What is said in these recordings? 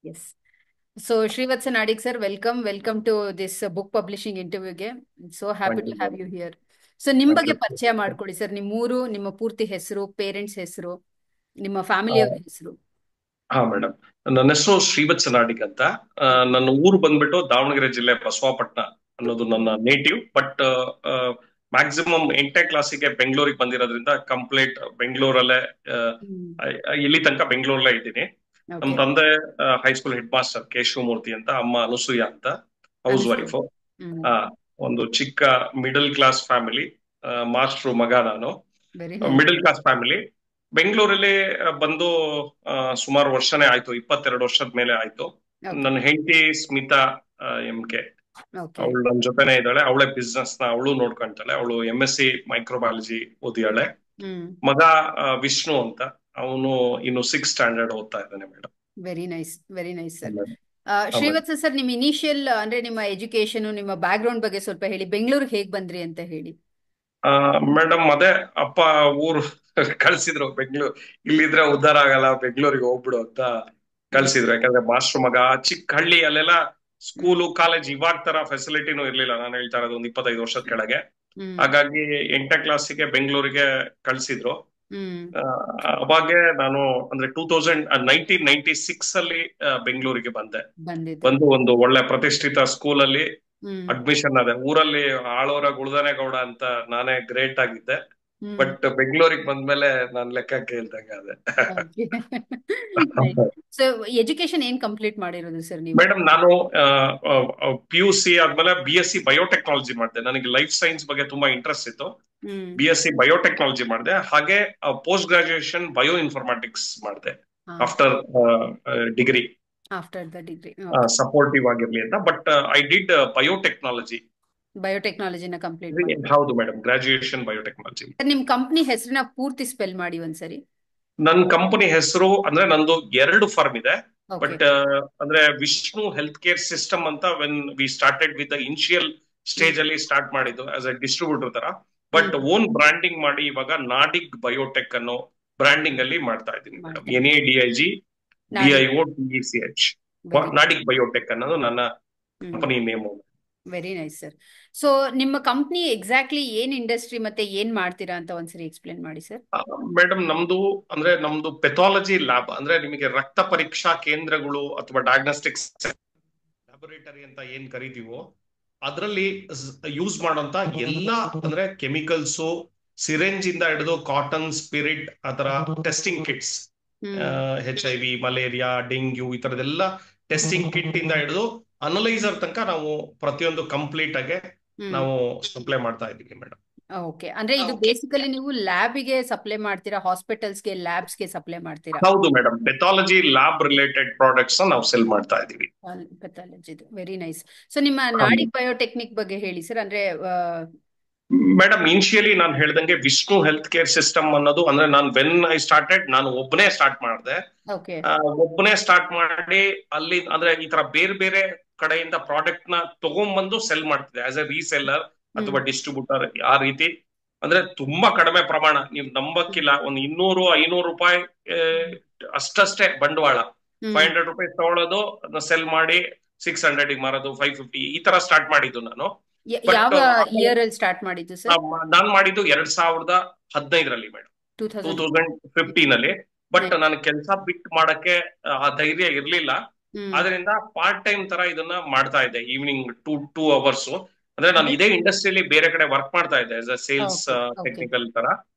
Yes. So, Srivatsa Nadik sir, welcome to this book publishing interview ಗೆ. So happy thank to you have madam. you here. So ನಿಮ್ thank ಬಗ್ಗೆ you. ಪರಿಚಯ ಮಾಡ್ಕೊಡಿ sir. ನಿಮ್ಮೂರು, ನಿಮ್ಮ ಪೂರ್ತಿ ಹೆಸರು, ಪೇರೆಂಟ್ಸ್ ಹೆಸರು, ನಿಮ್ಮ ಆ, ಫ್ಯಾಮಿಲಿಯವರ ಹೆಸರು. ಹಾ ಮೇಡಮ್, ನನ್ನ ಹೆಸರು ಶ್ರೀವತ್ಸ ನಾಡಿಗ್ ಅಂತ. Okay. ನನ್ನ ಊರು ಬಂದ್ಬಿಟ್ಟು ದಾವಣಗೆರೆ ಜಿಲ್ಲೆ ಬಸವಾಪಟ್ಟಣ ಅನ್ನೋದು ನನ್ನ ನೇಟಿವ್. ಬಟ್ ಮ್ಯಾಕ್ಸಿಮಮ್ 8ನೇ ಕ್ಲಾಸಿಗೆ ಬೆಂಗಳೂರಿಗೆ ಬಂದಿರೋದ್ರಿಂದ ಕಂಪ್ಲೀಟ್ ಬೆಂಗಳೂರಲ್ಲೇ, ಹ್ಮ್. ಇಲ್ಲಿ ತನಕ ಬೆಂಗಳೂರಲ್ಲೇ ಇದ್ದೀನಿ. ನಮ್ಮ Okay. ತಂದೆ high school head master K Shivamurthy ಅಂತ, ಅಮ್ಮ ಅನುಸೂಯ ಅಂತ, ಹೌಸ್ ಅನುಸೂಯ. ವೈಫ್. ಹ್ಮ್. ಒಂದು ಚಿಕ್ಕ ಮಿಡಲ್ ಕ್ಲಾಸ್ ಫ್ಯಾಮಿಲಿ, ಮಾಸ್ಟ್ರು ಮಗ ನಾನು. Very nice. Middle class family. ಬೆಂಗಳೂರಲ್ಲಿ ಬಂದು ಸುಮಾರು ವರ್ಷನೇ ಆಯ್ತು, 22 ವರ್ಷದ ಮೇಲೆ ಆಯ್ತು. ಓಕೆ. ನನ್ನ ಹೆಂಡತಿ ಸ್ಮಿತಾ ಎಂ.ಕೆ, ಓಕೆ. ಅವಳು ನನ್ನ ಜೊತೆನೆ ಇದ್ದಾಳೆ. ಅವಳೇ ಬಿಸ್ನೆಸ್ ನ ಅವಳು ನೋಡ್ಕೊಂತಾಳೆ. ಅವಳು MSc ಮೈಕ್ರೋಬಯಾಲಜಿ ಓದಿಯಾಳೆ. ಹ್ಮ್. ಮಗ ವಿಷ್ಣು ಅಂತ, ಅವನು ಇನ್ನು 6th ಸ್ಟ್ಯಾಂಡರ್ಡ್ ಓದ್ತಾ ಇದ್ದಾನೆ madam. Very nice, very nice sir. Madam, Srivatsa sir, ನಿಮ್ಮ ಇನಿಷಿಯಲ್ ಅಂದ್ರೆ ನಿಮ್ಮ ಎಜುಕೇಶನ್, ನಿಮ್ಮ ಬ್ಯಾಕ್ ಗ್ರೌಂಡ್ ಬಗ್ಗೆ ಸ್ವಲ್ಪ ಹೇಳಿ. ಬೆಂಗಳೂರಿಗೆ ಹೇಗ್ ಬಂದ್ರಿ ಅಂತ ಹೇಳಿ. ಮೇಡಮ್ ಅದೇ ಅಪ್ಪ ಊರು ಕಳ್ಸಿದ್ರು ಬೆಂಗಳೂರು. ಇಲ್ಲಿದ್ರೆ ಉದ್ಧಾರ ಆಗಲ್ಲ, ಬೆಂಗಳೂರಿಗೆ ಹೋಗ್ಬಿಡು ಅಂತ ಹ್ಮ್. ಕಳ್ಸಿದ್ರು. ಯಾಕಂದ್ರೆ ಮಾಸ್ಟರ್ ಮಗ, ಚಿಕ್ಕ ಹಳ್ಳಿ, ಅಲ್ಲೆಲ್ಲ ಹ್ಮ್. ಸ್ಕೂಲು ಕಾಲೇಜ್ ಇವಾಗ ತರ ಫೆಸಿಲಿಟಿನೂ ಇರ್ಲಿಲ್ಲ. ನಾನು ಹೇಳ್ತಾ ಇರೋದು ಒಂದು 25 ವರ್ಷದ ಕೆಳಗೆ. ಹ್ಮ್. ಹಾಗಾಗಿ 8ನೇ ಕ್ಲಾಸಿಗೆ ಬೆಂಗಳೂರಿಗೆ ಕಳ್ಸಿದ್ರು. ಹ್ಮ್. ಅವಾಗೆ ನಾನು ಅಂದ್ರೆ 1996 ಅಲ್ಲಿ ಬೆಂಗಳೂರಿಗೆ ಬಂದೆ. ಬಂದಿದ್ದು. ಬಂದು ಒಂದು ಒಳ್ಳೆ ಪ್ರತಿಷ್ಠಿತ ಸ್ಕೂಲಲ್ಲಿ ಹ್ಮ್. ಅಡ್ಮಿಷನ್ ಅದೇ. ಊರಲ್ಲಿ ಆಳೋರ ಗುಳ್ದನೇಗೌಡ ಅಂತ ನಾನೇ ಗ್ರೇಟ್ ಆಗಿದ್ದೆ. ಹ್ಮ್. ಬಟ್ ಬೆಂಗಳೂರಿಗೆ ಬಂದ್ಮೇಲೆ ನಾನ್ ಲೆಕ್ಕ ಕೇಳ್ದಂಗ ಅದೇ. ಓಕೆ. ನೈಸ್. ಸೊ ಎಜುಕೇಶನ್ ಏನ್ ಕಂಪ್ಲೀಟ್ ಮಾಡಿರೋದು ಸರ್ ನೀವು? ಮೇಡಮ್, ನಾನು PUC ಆದ್ಮೇಲೆ BSc ಬಯೋಟೆಕ್ನಾಲಜಿ ಮಾಡಿದೆ. ನನಗೆ ಲೈಫ್ ಸೈನ್ಸ್ ಬಗ್ಗೆ ತುಂಬಾ ಇಂಟ್ರೆಸ್ಟ್ ಇತ್ತು. ಹ್ಮ್. BSc ಬಯೋಟೆಕ್ನಾಲಜಿ ಮಾಡಿದೆ. ಹಾಗೆ ಪೋಸ್ಟ್ ಗ್ರಾಜುಯೇಷನ್ ಬಯೋ ಇನ್ಫಾರ್ಮ್ಯಾಟಿಕ್ಸ್ ಮಾಡಿದೆ after degree, after the degree. Okay. Supportive ಆಗಿರ್ಲಿ ಅಂತ. But I did biotechnology. ಬಯೋಟೆಕ್ನಾಲಜಿನ ಕಂಪ್ಲೀಟ್ ಮಾಡಿ. ಹೌದು ಮೇಡಮ್, ಗ್ರಾಜುಯೇಷನ್ ಬಯೋಟೆಕ್ನಾಲಜಿ. ಸರ್, ನಿಮ್ ಕಂಪ್ನಿ ಹೆಸರನ್ನ ಪೂರ್ತಿ ಸ್ಪೆಲ್ ಮಾಡಿ ಒಂದ್ಸರಿ. ನನ್ನ ಕಂಪನಿ ಹೆಸರು ಅಂದ್ರೆ ನಂದು 2 ಫರ್ಮ್ ಇದೆ. ಓಕೆ. ಬಟ್ ಅಂದ್ರೆ ವಿಷ್ಣು ಹೆಲ್ತ್ ಕೇರ್ ಸಿಸ್ಟಮ್ ಅಂತ, when we started with initial stage ಅಲ್ಲಿ ಸ್ಟಾರ್ಟ್ ಮಾಡಿದ್ದು ಆಸ್ ಅ ಡಿಸ್ಟ್ರಿಬ್ಯೂಟರ್ ತರ. ಬಟ್ ಓನ್ ಬ್ರಾಂಡಿಂಗ್ ಮಾಡಿ ಇವಾಗ ನಾಡಿಗ್ ಬಯೋಟೆಕ್ ಅನ್ನೋ ಬ್ರಾಂಡಿಂಗ್ ಅಲ್ಲಿ ಮಾಡ್ತಾ ಇದ್ದೀನಿ ಮೇಡಮ್. ಮಾಡ್ತಾ NADIG Nadig. BIOTECH, very Nadig biotech ಅನ್ನೋದು ನನ್ನ company name. Very nice sir. So ನಿಮ್ಮ ಕಂಪ್ನಿ ಎಕ್ಸಾಕ್ಟ್ಲಿ ಏನ್ ಇಂಡಸ್ಟ್ರಿ ಮತ್ತೆ ಏನ್ ಮಾಡ್ತೀರಾ ಅಂತ ಒಂದ್ಸರಿ ಎಕ್ಸ್ಪ್ಲೇನ್ ಮಾಡಿ ಸರ್. ಮೇಡಮ್, ನಮ್ದು ಪೆಥಾಲಜಿ ಲ್ಯಾಬ್ ಅಂದ್ರೆ ನಿಮಗೆ ರಕ್ತ ಪರೀಕ್ಷಾ ಕೇಂದ್ರಗಳು ಅಥವಾ ಡಯಾಗ್ನೋಸ್ಟಿಕ್ಸ್ ಲ್ಯಾಬೊರೇಟರಿ ಅಂತ ಏನ್ ಕರಿತೀವೋ ಅದರಲ್ಲಿ ಯೂಸ್ ಮಾಡೋಂತ ಎಲ್ಲಾ, ಅಂದ್ರೆ ಕೆಮಿಕಲ್ಸ್, ಸಿರೆಂಜ್ ಇಂದ ಹಿಡಿದು ಕಾಟನ್, ಸ್ಪಿರಿಟ್, ಆತರ testing kits, HIV, malaria, dengue, ಈ ತರದೆಲ್ಲ ಟೆಸ್ಟಿಂಗ್ ಕಿಟ್ ಇಂದ ಹಿಡಿದು ಅನಲೈಸರ್ ತನಕ ನಾವು ಪ್ರತಿಯೊಂದು ಕಂಪ್ಲೀಟ್ ಆಗಿ ನಾವು ಸಪ್ಲೈ ಮಾಡ್ತಾ ಇದ್ದೀವಿ ಮೇಡಮ್. ಓಕೆ. ಅಂದ್ರೆ ಇದು ಬೇಸಿಕಲಿ ನೀವು ಲ್ಯಾಬಿಗೆ ಸಪ್ಲೈ ಮಾಡ್ತೀರಾ, ಹಾಸ್ಪಿಟಲ್ಸ್ಗೆ, ಲ್ಯಾಬ್ಸ್ಗೆ ಸಪ್ಲೈ ಮಾಡ್ತೀರಾ? ಹೌದು madam, pathology lab related products ನಾವು ಸೆಲ್ ಮಾಡ್ತಾ ಇದೀವಿ. ಪೆಥಾಲಜಿ. Very nice. ಸೊ ನಿಮ್ಮ ನಾಡಿಗ್ ಬಯೋಟೆಕ್ನಿಕ್ ಬಗ್ಗೆ ಹೇಳಿ ಸರ್. ಅಂದ್ರೆ ಮೇಡಮ್, ಇನಿಷಿಯಲಿ ನಾನು ಹೇಳ್ದಂಗೆ ವಿಷ್ಣು ಹೆಲ್ತ್ ಕೇರ್ ಸಿಸ್ಟಮ್ ಅನ್ನೋದು, ಅಂದ್ರೆ ನಾನು ವೆನ್ ಐ ಸ್ಟಾರ್ಟೆಡ್, ನಾನು ಒಬ್ಬನೇ ಸ್ಟಾರ್ಟ್ ಮಾಡಿದೆ. ಓಕೆ. ಒಬ್ಬನೇ ಸ್ಟಾರ್ಟ್ ಮಾಡಿ ಅಲ್ಲಿ ಅಂದ್ರೆ ಈ ತರ ಬೇರೆ ಬೇರೆ ಕಡೆಯಿಂದ ಪ್ರಾಡಕ್ಟ್ ನ ತಗೊಂಡ್ಬಂದು ಸೆಲ್ ಮಾಡ್ತಿದೆ ಆಸ್ ಎ ರೀಸೆಲ್ಲರ್ ಅಥವಾ ಡಿಸ್ಟ್ರಿಬ್ಯೂಟರ್. ಆ ರೀತಿ ಅಂದ್ರೆ ತುಂಬಾ ಕಡಿಮೆ ಪ್ರಮಾಣ, ನೀವು ನಂಬಕ್ಕಿಲ್ಲ. ಒಂದು 200-500 ರೂಪಾಯಿ ಅಷ್ಟೇ ಬಂಡವಾಳ. 500 ರೂಪಾಯಿ ತಗೊಳ್ಳೋದು, ಸೆಲ್ ಮಾಡಿ 600 ಮಾರೋದು, 550, ಈ ತರ ಸ್ಟಾರ್ಟ್ ಮಾಡಿದ್ದು ನಾನು. ಯಾವ ಇಯರ್ ಅಲ್ಲಿ ಸ್ಟಾರ್ಟ್ ಮಾಡಿದ್ದು ಸರ್? ನಾನ್ ಮಾಡಿದ್ದು 2015ರಲ್ಲಿ ಮೇಡಮ್, 2015 ಬಟ್ ನಾನು ಕೆಲಸ ಬಿಟ್ ಮಾಡಕ್ಕೆ ಆ ಧೈರ್ಯ ಇರ್ಲಿಲ್ಲ. ಆದ್ರಿಂದ ಪಾರ್ಟ್ ಟೈಮ್ ತರ ಇದನ್ನ ಮಾಡ್ತಾ ಇದ್ದೆ. Evening 2 hours. ಅಂದ್ರೆ ನಾನು ಇದೇ ಇಂಡಸ್ಟ್ರಿಯಲ್ಲಿ ಬೇರೆ ಕಡೆ ವರ್ಕ್ ಮಾಡ್ತಾ ಇದ್ದೆ ಆಸ್ ಅ ಸೇಲ್ಸ್ ಟೆಕ್ನಿಕಲ್ ತರ.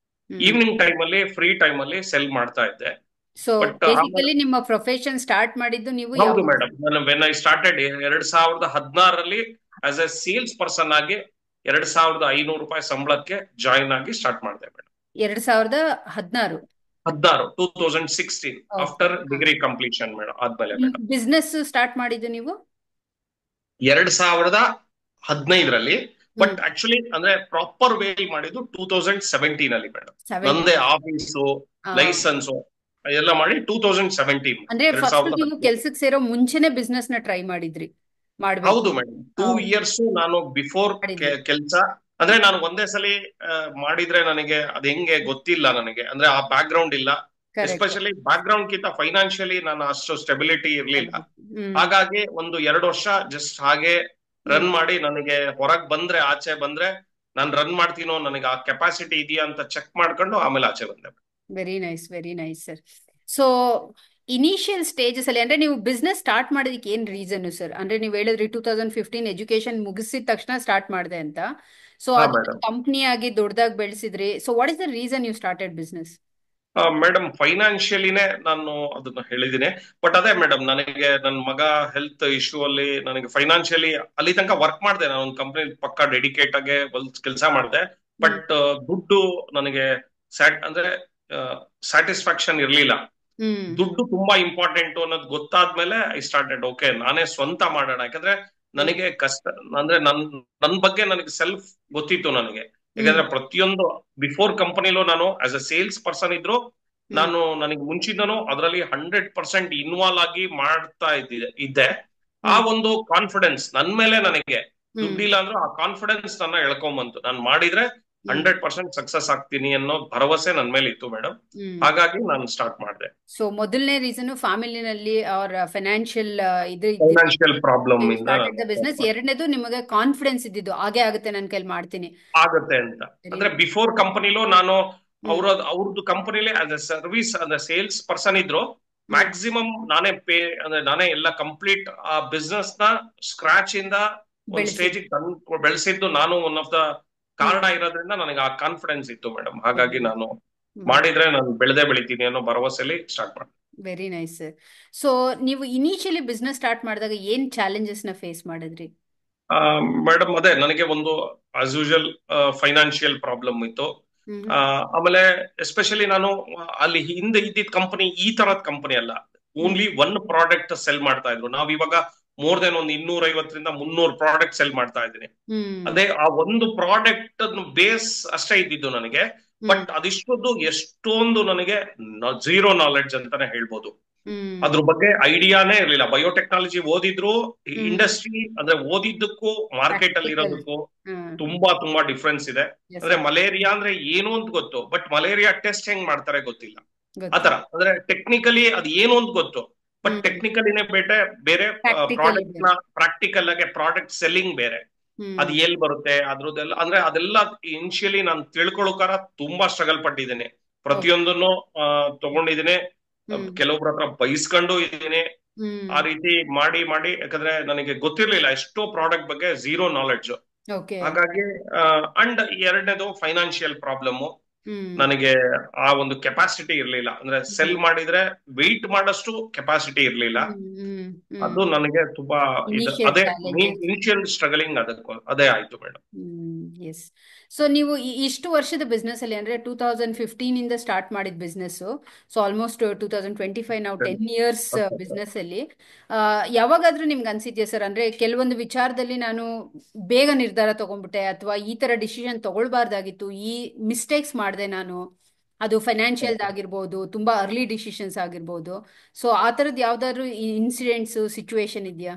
ಈವ್ನಿಂಗ್ ಟೈಮ್ ಅಲ್ಲಿ, ಫ್ರೀ ಟೈಮ್ ಅಲ್ಲಿ ಸೆಲ್ ಮಾಡ್ತಾ ಇದ್ದೆ. ಸೊ ಬೇಸಿಕಲಿ ನಿಮ್ಮ ಪ್ರೊಫೆಷನ್ ಸ್ಟಾರ್ಟ್ ಮಾಡಿದ್ದು ನೀವು? ಹೌದು ಮೇಡಮ್, ನಾನು ವೆನ್ ಐ ಸ್ಟಾರ್ಟೆಡ್ 2016ರಲ್ಲಿ ಆಸ್ ಎ ಸೇಲ್ಸ್ ಪರ್ಸನ್ ಆಗಿ 2500 ರೂಪಾಯಿ ಸಂಬಳಕ್ಕೆ ಜಾಯಿನ್ ಆಗಿ ಸ್ಟಾರ್ಟ್ ಮಾಡಿದೆ madam. 2016? 2016 after degree completion madam ಆದ್ಮೇಲೆ. ಮೇಡಮ್, ಬಿಸ್ನೆಸ್ ಸ್ಟಾರ್ಟ್ ಮಾಡಿದ್ದು ನೀವು 2015ರಲ್ಲಿ. ಬಟ್ ಆಕ್ಚುಲಿ ಅಂದ್ರೆ ಪ್ರಾಪರ್ ವೇ ಮಾಡಿದ್ದು 2017ಅಲ್ಲಿ ಮೇಡಮ್. ನಂದೇ ಆಫೀಸು, ಲೈಸೆನ್ಸ್ ಎಲ್ಲ ಮಾಡಿ 2017. ಅಂದ್ರೆ ಫಸ್ಟ್ ನೀವು ಕೆಲ್ಸಕ್ಕೆ ಸೇರೋ ಮುಂಚೆನೆ ಬಿಸ್ನೆಸ್ ನ ಟ್ರೈ ಮಾಡಿದ್ರಿ? ಹೌದು ಮೇಡಮ್, 2 ಇಯರ್ಸ್ ನಾನು ಬಿಫೋರ್ ಕೆಲ್ಸ. ಅಂದ್ರೆ ನಾನು ಒಂದೇ ಸಲಿ ಮಾಡಿದ್ರೆ ನನಗೆ ಅದ್ ಹೆಂಗೆ ಗೊತ್ತಿಲ್ಲ ನನಗೆ, ಅಂದ್ರೆ ಆ ಬ್ಯಾಕ್ ಗ್ರೌಂಡ್ ಇಲ್ಲ. ಕರೆಕ್ಟ್. ಎಸ್ಪೆಷಲಿ ಬ್ಯಾಕ್ ಗ್ರೌಂಡ್ ಕಿಂತ ಫೈನಾನ್ಷಿಯಲಿ ನಾನು ಅಷ್ಟು ಸ್ಟೆಬಿಲಿಟಿ ಇರ್ಲಿಲ್ಲ. ಹ್ಮ್ ಹಾಗಾಗಿ ಒಂದು 2 ವರ್ಷ ಜಸ್ಟ್ ಹಾಗೆ ಹ್ಮ್ ರನ್ ಮಾಡಿ, ನನಗೆ ಹೊರಗ್ ಬಂದ್ರೆ ಆಚೆ ಬಂದ್ರೆ ನಾನು ರನ್ ಮಾಡ್ತೀನೋ, ನನಗೆ ಆ ಕೆಪಾಸಿಟಿ ಇದೆಯಾ ಅಂತ ಚೆಕ್ ಮಾಡ್ಕೊಂಡು ಆಮೇಲೆ ಆಚೆ ಬಂದೆ. Very nice sir. So initial stages ಅಲ್ಲಿ ಅಂದ್ರೆ ನೀವು ಬಿಸ್ನೆಸ್ ಸ್ಟಾರ್ಟ್ ಮಾಡೋದಕ್ಕೆ ಏನ್ ರೀಸನ್ ಸರ್? ಅಂದ್ರೆ ನೀವು ಹೇಳಿದ್ರಿ 2015 ಎಜುಕೇಶನ್ ಮುಗಿಸಿದ ತಕ್ಷಣ ಸ್ಟಾರ್ಟ್ ಮಾಡಿದೆ ಅಂತ. ಸೊ ಹಾ ಅದನ್ನ ಮೇಡಮ್. ಕಂಪ್ನಿ ಆಗಿ ದೊಡ್ಡದಾಗಿ ಬೆಳೆಸಿದ್ರಿ. So what is the reason you started business? Madam ಫೈನಾನ್ಷಿಯಲಿನೇ ನಾನು ಅದನ್ನ ಹೇಳಿದ್ದೀನಿ. ಬಟ್ ಅದೇ ಮೇಡಮ್, ನನಗೆ ನನ್ನ ಮಗ ಹೆಲ್ತ್ ಇಶ್ಯೂ ಅಲ್ಲಿ ನನಗೆ ಫೈನಾನ್ಷಿಯಲಿ ಅಲ್ಲಿ ತನಕ ವರ್ಕ್ ಮಾಡಿದೆ. ನಾನು ಒಂದು ಕಂಪ್ನಿ ಪಕ್ಕ ಡೆಡಿಕೇಟ್ ಆಗಿ ಕೆಲಸ ಮಾಡಿದೆ. ಹ್ಮ್ ಬಟ್ ದುಡ್ಡು ನನಗೆ ಅಂದ್ರೆ ಸ್ಯಾಟಿಸ್ಫ್ಯಾಕ್ಷನ್ ಇರ್ಲಿಲ್ಲ. ಹ್ಮ್ ದುಡ್ಡು ತುಂಬಾ ಇಂಪಾರ್ಟೆಂಟ್ ಅನ್ನೋದು ಗೊತ್ತಾದ್ಮೇಲೆ ಐ ಸ್ಟಾರ್ಟೆಡ್ ಓಕೆ ನಾನೇ ಸ್ವಂತ ಮಾಡೋಣ. ಯಾಕಂದ್ರೆ ವೆರಿ ನನಗೆ ಕಷ್ಟ ಅಂದ್ರೆ ನನ್ ಬಗ್ಗೆ ನನಗೆ ಸೆಲ್ಫ್ ಗೊತ್ತಿತ್ತು ನನಗೆ. ಹ್ಮ್ ಯಾಕಂದ್ರೆ ಪ್ರತಿಯೊಂದು ಬಿಫೋರ್ ಕಂಪನಿಲೂ ನಾನು ಆಸ್ ಅ ಸೇಲ್ಸ್ ಪರ್ಸನ್ ಇದ್ರು, ಹ್ಮ್ ನಾನು ನನಗೆ ಮುಂಚಿಂದನೂ ಅದರಲ್ಲಿ 100% ಇನ್ವಾಲ್ವ್ ಆಗಿ ಮಾಡ್ತಾ ಇದ್ದೆ. ಆ ಹ್ಮ್ ಒಂದು ಕಾನ್ಫಿಡೆನ್ಸ್ ನನ್ ಮೇಲೆ ನನಗೆ ಹ್ಮ್ ದುಡ್ಡಿಲ್ಲ ಅಂದ್ರೂ ಆ ಕಾನ್ಫಿಡೆನ್ಸ್ ನನ್ನ ಎಳ್ಕೊಂಬಂತು. ನಾನು ಮಾಡಿದ್ರೆ ಹ್ಮ್ 100% ಸಕ್ಸಸ್ ಆಗ್ತೀನಿ ಅನ್ನೋ ಭರವಸೆ ನನ್ ಮೇಲೆ ಇತ್ತು ಮೇಡಮ್. ಹ್ಮ್ ಹಾಗಾಗಿ ನಾನು ಸ್ಟಾರ್ಟ್ ಮಾಡಿದೆ. ಸೊ ಮೊದಲನೇ ರೀಸನ್ ಫ್ಯಾಮಿಲಿನಲ್ಲಿ ಅವ್ರ ಫೈನಾನ್ಷಿಯಲ್ ಇದು ಇದ್ದಿದ್ದು ಫೈನಾನ್ಷಿಯಲ್ ಪ್ರಾಬ್ಲಮ್ ಇಂದ ಸ್ಟಾರ್ಟೆಡ್ ದ ಬಿಸ್ನೆಸ್. ಎರಡನೇದು ನಿಮಗೆ ಕಾನ್ಫಿಡೆನ್ಸ್ ಇದ್ದಿದ್ದು ಹಾಗೆ ಆಗುತ್ತೆ ನನ್ನ ಕೈಲಿ ಮಾಡ್ತೀನಿ. ಆಗತ್ತೆ ಅಂತ. ವೆರಿ ಅಂದ್ರೆ ನೈಸ್. ಬಿಫೋರ್ ಕಂಪನಿಲೂ ನಾನು ಹ್ಮ್ ಅವ್ರದ್ದು ಕಂಪನಿಲಿ ಆಸ್ ಅ ಸರ್ವಿಸ್ ಅಂದ್ರೆ ಸೇಲ್ಸ್ ಪರ್ಸನ್ ಇದ್ರು. ಹ್ಮ್ ಮ್ಯಾಕ್ಸಿಮಮ್ ನಾನೇ ಅಂದ್ರೆ ನಾನೇ ಎಲ್ಲ ಕಂಪ್ಲೀಟ್ ಆ ಬಿಸ್ನೆಸ್ ನ ಸ್ಕ್ರಾಚ್ ಇಂದ ಒಂದ್ ಬೆಳೆಸಿದ್ದು. ಸ್ಟೇಜ್ ತಂದು ಬೆಳೆಸಿದ್ದು ನಾನು ಒನ್ ಆಫ್ ದ ಹ್ಮ್ ಕಾರಣ ಇರೋದ್ರಿಂದ ನನಗೆ ಆ ಕಾನ್ಫಿಡೆನ್ಸ್ ಇತ್ತು ಮೇಡಮ್. ಹಾಗಾಗಿ ನಾನು ಹ್ಮ್ ಮಾಡಿದ್ರೆ ನಾನು ಬೆಳಿತೀನಿ ಅನ್ನೋ ಭರವಸೆಲಿ ಸ್ಟಾರ್ಟ್ ಮಾಡಿದೆ. Very nice sir. ಸೊ ನೀವು ಇನಿಷಿಯಲಿ ಬಿಸ್ನೆಸ್ ಸ್ಟಾರ್ಟ್ ಮಾಡಿದಾಗ ಏನ್ ಚಾಲೆಂಜಸ್ ನ ಫೇಸ್ ಮಾಡಿದ್ರಿ? ಮೇಡಮ್ ಅದೇ ನನಗೆ ಒಂದು ಆಸ್ ಯೂಶುವಲ್ ಫೈನಾನ್ಷಿಯಲ್ ಪ್ರಾಬ್ಲಮ್ ಇತ್ತು. ಹ್ಮ್ ಆಮೇಲೆ ಎಸ್ಪೆಷಲಿ ನಾನು ಅಲ್ಲಿ ಹಿಂದೆ ಇದ್ದಿದ್ದ ಕಂಪನಿ ಈ ತರದ್ ಕಂಪನಿ ಅಲ್ಲ. ಹ್ಮ್ ಓನ್ಲಿ ಒನ್ ಪ್ರಾಡಕ್ಟ್ ಸೆಲ್ ಮಾಡ್ತಾ ಇದ್ರು. ನಾವ್ ಇವಾಗ ಮೋರ್ ದೆನ್ ಒಂದು 250 300 ಪ್ರಾಡಕ್ಟ್ ಸೆಲ್ ಮಾಡ್ತಾ ಇದ್ದೀನಿ. ಹ್ಮ್ ಅದೇ ಆ ಒಂದು ಪ್ರಾಡಕ್ಟ್ ಬೇಸ್ ಅಷ್ಟೇ ಇದ್ದಿದ್ದು ನನಗೆ. ಹ್ಮ್ ಬಟ್ ಅದಿಷ್ಟೊಂದು ಎಷ್ಟೊಂದು ನನಗೆ ಝೀರೋ ನಾಲೆಡ್ಜ್ ಅಂತಾನೆ ಹೇಳ್ಬೋದು. ಹ್ಮ್ ಅದ್ರ ಬಗ್ಗೆ ಐಡಿಯಾನೇ ಇರ್ಲಿಲ್ಲ. ಬಯೋಟೆಕ್ನಾಲಜಿ ಓದಿದ್ರು ಹ್ಮ್ ಇಂಡಸ್ಟ್ರಿ ಅಂದ್ರೆ ಓದಿದ್ದಕ್ಕೂ ಮಾರ್ಕೆಟ್ ಅಲ್ಲಿ ಪ್ರಾಕ್ಟಿಕಲ್. ಇರೋದಕ್ಕೂ ಹ್ಮ್ ತುಂಬಾ ಡಿಫ್ರೆನ್ಸ್ ಇದೆ. ಎಸ್ ಅಂದ್ರೆ ಮಲೇರಿಯಾ ಅಂದ್ರೆ ಏನು ಅಂತ ಗೊತ್ತು, ಬಟ್ ಮಲೇರಿಯಾ ಟೆಸ್ಟ್ ಹೆಂಗ್ ಮಾಡ್ತಾರೆ ಗೊತ್ತಿಲ್ಲ. ಆತರ ಗೊತ್ತಿಲ್ಲ. ಅಂದ್ರೆ ಟೆಕ್ನಿಕಲಿ ಅದು ಏನು ಅಂತ ಗೊತ್ತು, ಬಟ್ ಹ್ಮ್ ಟೆಕ್ನಿಕಲಿನೇ ಬೇರೆ ಪ್ರಾಕ್ಟಿಕಲ್ ಪ್ರಾಡಕ್ಟ್ ಇದೆ. ನ ಪ್ರಾಕ್ಟಿಕಲ್ ಆಗಿ ಪ್ರಾಡಕ್ಟ್ ಸೆಲ್ಲಿಂಗ್ ಬೇರೆ. ಹ್ಮ್ ಅದು ಎಲ್ಲಿ ಬರುತ್ತೆ ಅದ್ರದ್ದೆಲ್ಲ ಅಂದ್ರೆ ಅದೆಲ್ಲ ಇನಿಷಿಯಲಿ ನಾನು ತಿಳ್ಕೊಳ್ಳೋಕಾರ ತುಂಬಾ ಸ್ಟ್ರಗಲ್ ಪಟ್ಟಿದ್ದೇನೆ. ಓಕೆ. ಪ್ರತಿಯೊಂದನ್ನು ತಗೊಂಡಿದ್ದೀನಿ. ಹ್ಮ್ ಕೆಲವೊಬ್ರ ಹತ್ರ ಬೈಸ್ಕೊಂಡು ಇದ್ದೀನಿ. ಹ್ಮ್ ಆ ರೀತಿ ಮಾಡಿ ಯಾಕಂದ್ರೆ ನನಗೆ ಗೊತ್ತಿರ್ಲಿಲ್ಲ ಎಷ್ಟೋ ಪ್ರಾಡಕ್ಟ್ ಬಗ್ಗೆ ಝೀರೋ ನಾಲೆಡ್ಜ್. ಓಕೆ. ಹಾಗಾಗಿ ಅಂಡ್ ಎರಡನೇದು ಫೈನಾನ್ಷಿಯಲ್ ಪ್ರಾಬ್ಲಮ್. ಹ್ಮ್ ನನಗೆ ಆ ಒಂದು ಕೆಪಾಸಿಟಿ ಇರ್ಲಿಲ್ಲ. ಅಂದ್ರೆ ಹ್ಮ್ ಸೆಲ್ ಮಾಡಿದ್ರೆ ವೆಯ್ಟ್ ಮಾಡಷ್ಟು ಕೆಪಾಸಿಟಿ ಇರ್ಲಿಲ್ಲ. ಹ್ಮ್ ಅದು ನನಗೆ ತುಂಬಾ ಇನಿಷಿಯಲ್ ಅದೇ ಮೇನ್ ಚಾಲೆಂಜಸ್. ಇನಿಷಿಯಲ್ ಸ್ಟ್ರಗಲಿಂಗ್ ಅದೇ ಆಯ್ತು ಮೇಡಮ್. ಎಸ್. ಸೊ ನೀವು ಇಷ್ಟು ವರ್ಷದ ಬಿಸ್ನೆಸ್ ಅಲ್ಲಿ ಅಂದ್ರೆ 2015 ಇಂದ ಸ್ಟಾರ್ಟ್ ಮಾಡಿದ ಬಿಸ್ನೆಸ್, ಸೊ ಆಲ್ಮೋಸ್ಟ್ 2025 ನಾವು 10 years ಬಿಸ್ನೆಸ್ ಅಲ್ಲಿ ಯಾವಾಗಾದ್ರೂ ನಿಮ್ಗೆ ಅನ್ಸಿದ್ಯಾ ಸರ್? ಅಂದ್ರೆ ಕೆಲವೊಂದು ವಿಚಾರದಲ್ಲಿ ನಾನು ಬೇಗ ನಿರ್ಧಾರ ತಗೊಂಡ್ಬಿಟ್ಟೆ ಅಥವಾ ಈ ತರ ಡಿಸಿಷನ್ ತಗೊಳ್ಬಾರ್ದಾಗಿತ್ತು, ಈ ಮಿಸ್ಟೇಕ್ಸ್ ಮಾಡಿದೆ ನಾನು, ಅದು ಫೈನಾನ್ಷಿಯಲ್ ಆಗಿರ್ಬೋದು, ತುಂಬಾ ಅರ್ಲಿ ಡಿಸಿಷನ್ಸ್ ಆಗಿರ್ಬೋದು. ಸೊ ಆ ತರದ್ ಯಾವ್ದಾದ್ರು ಇನ್ಸಿಡೆಂಟ್ಸ್ ಸಿಚುವೇಶನ್ ಇದೆಯಾ?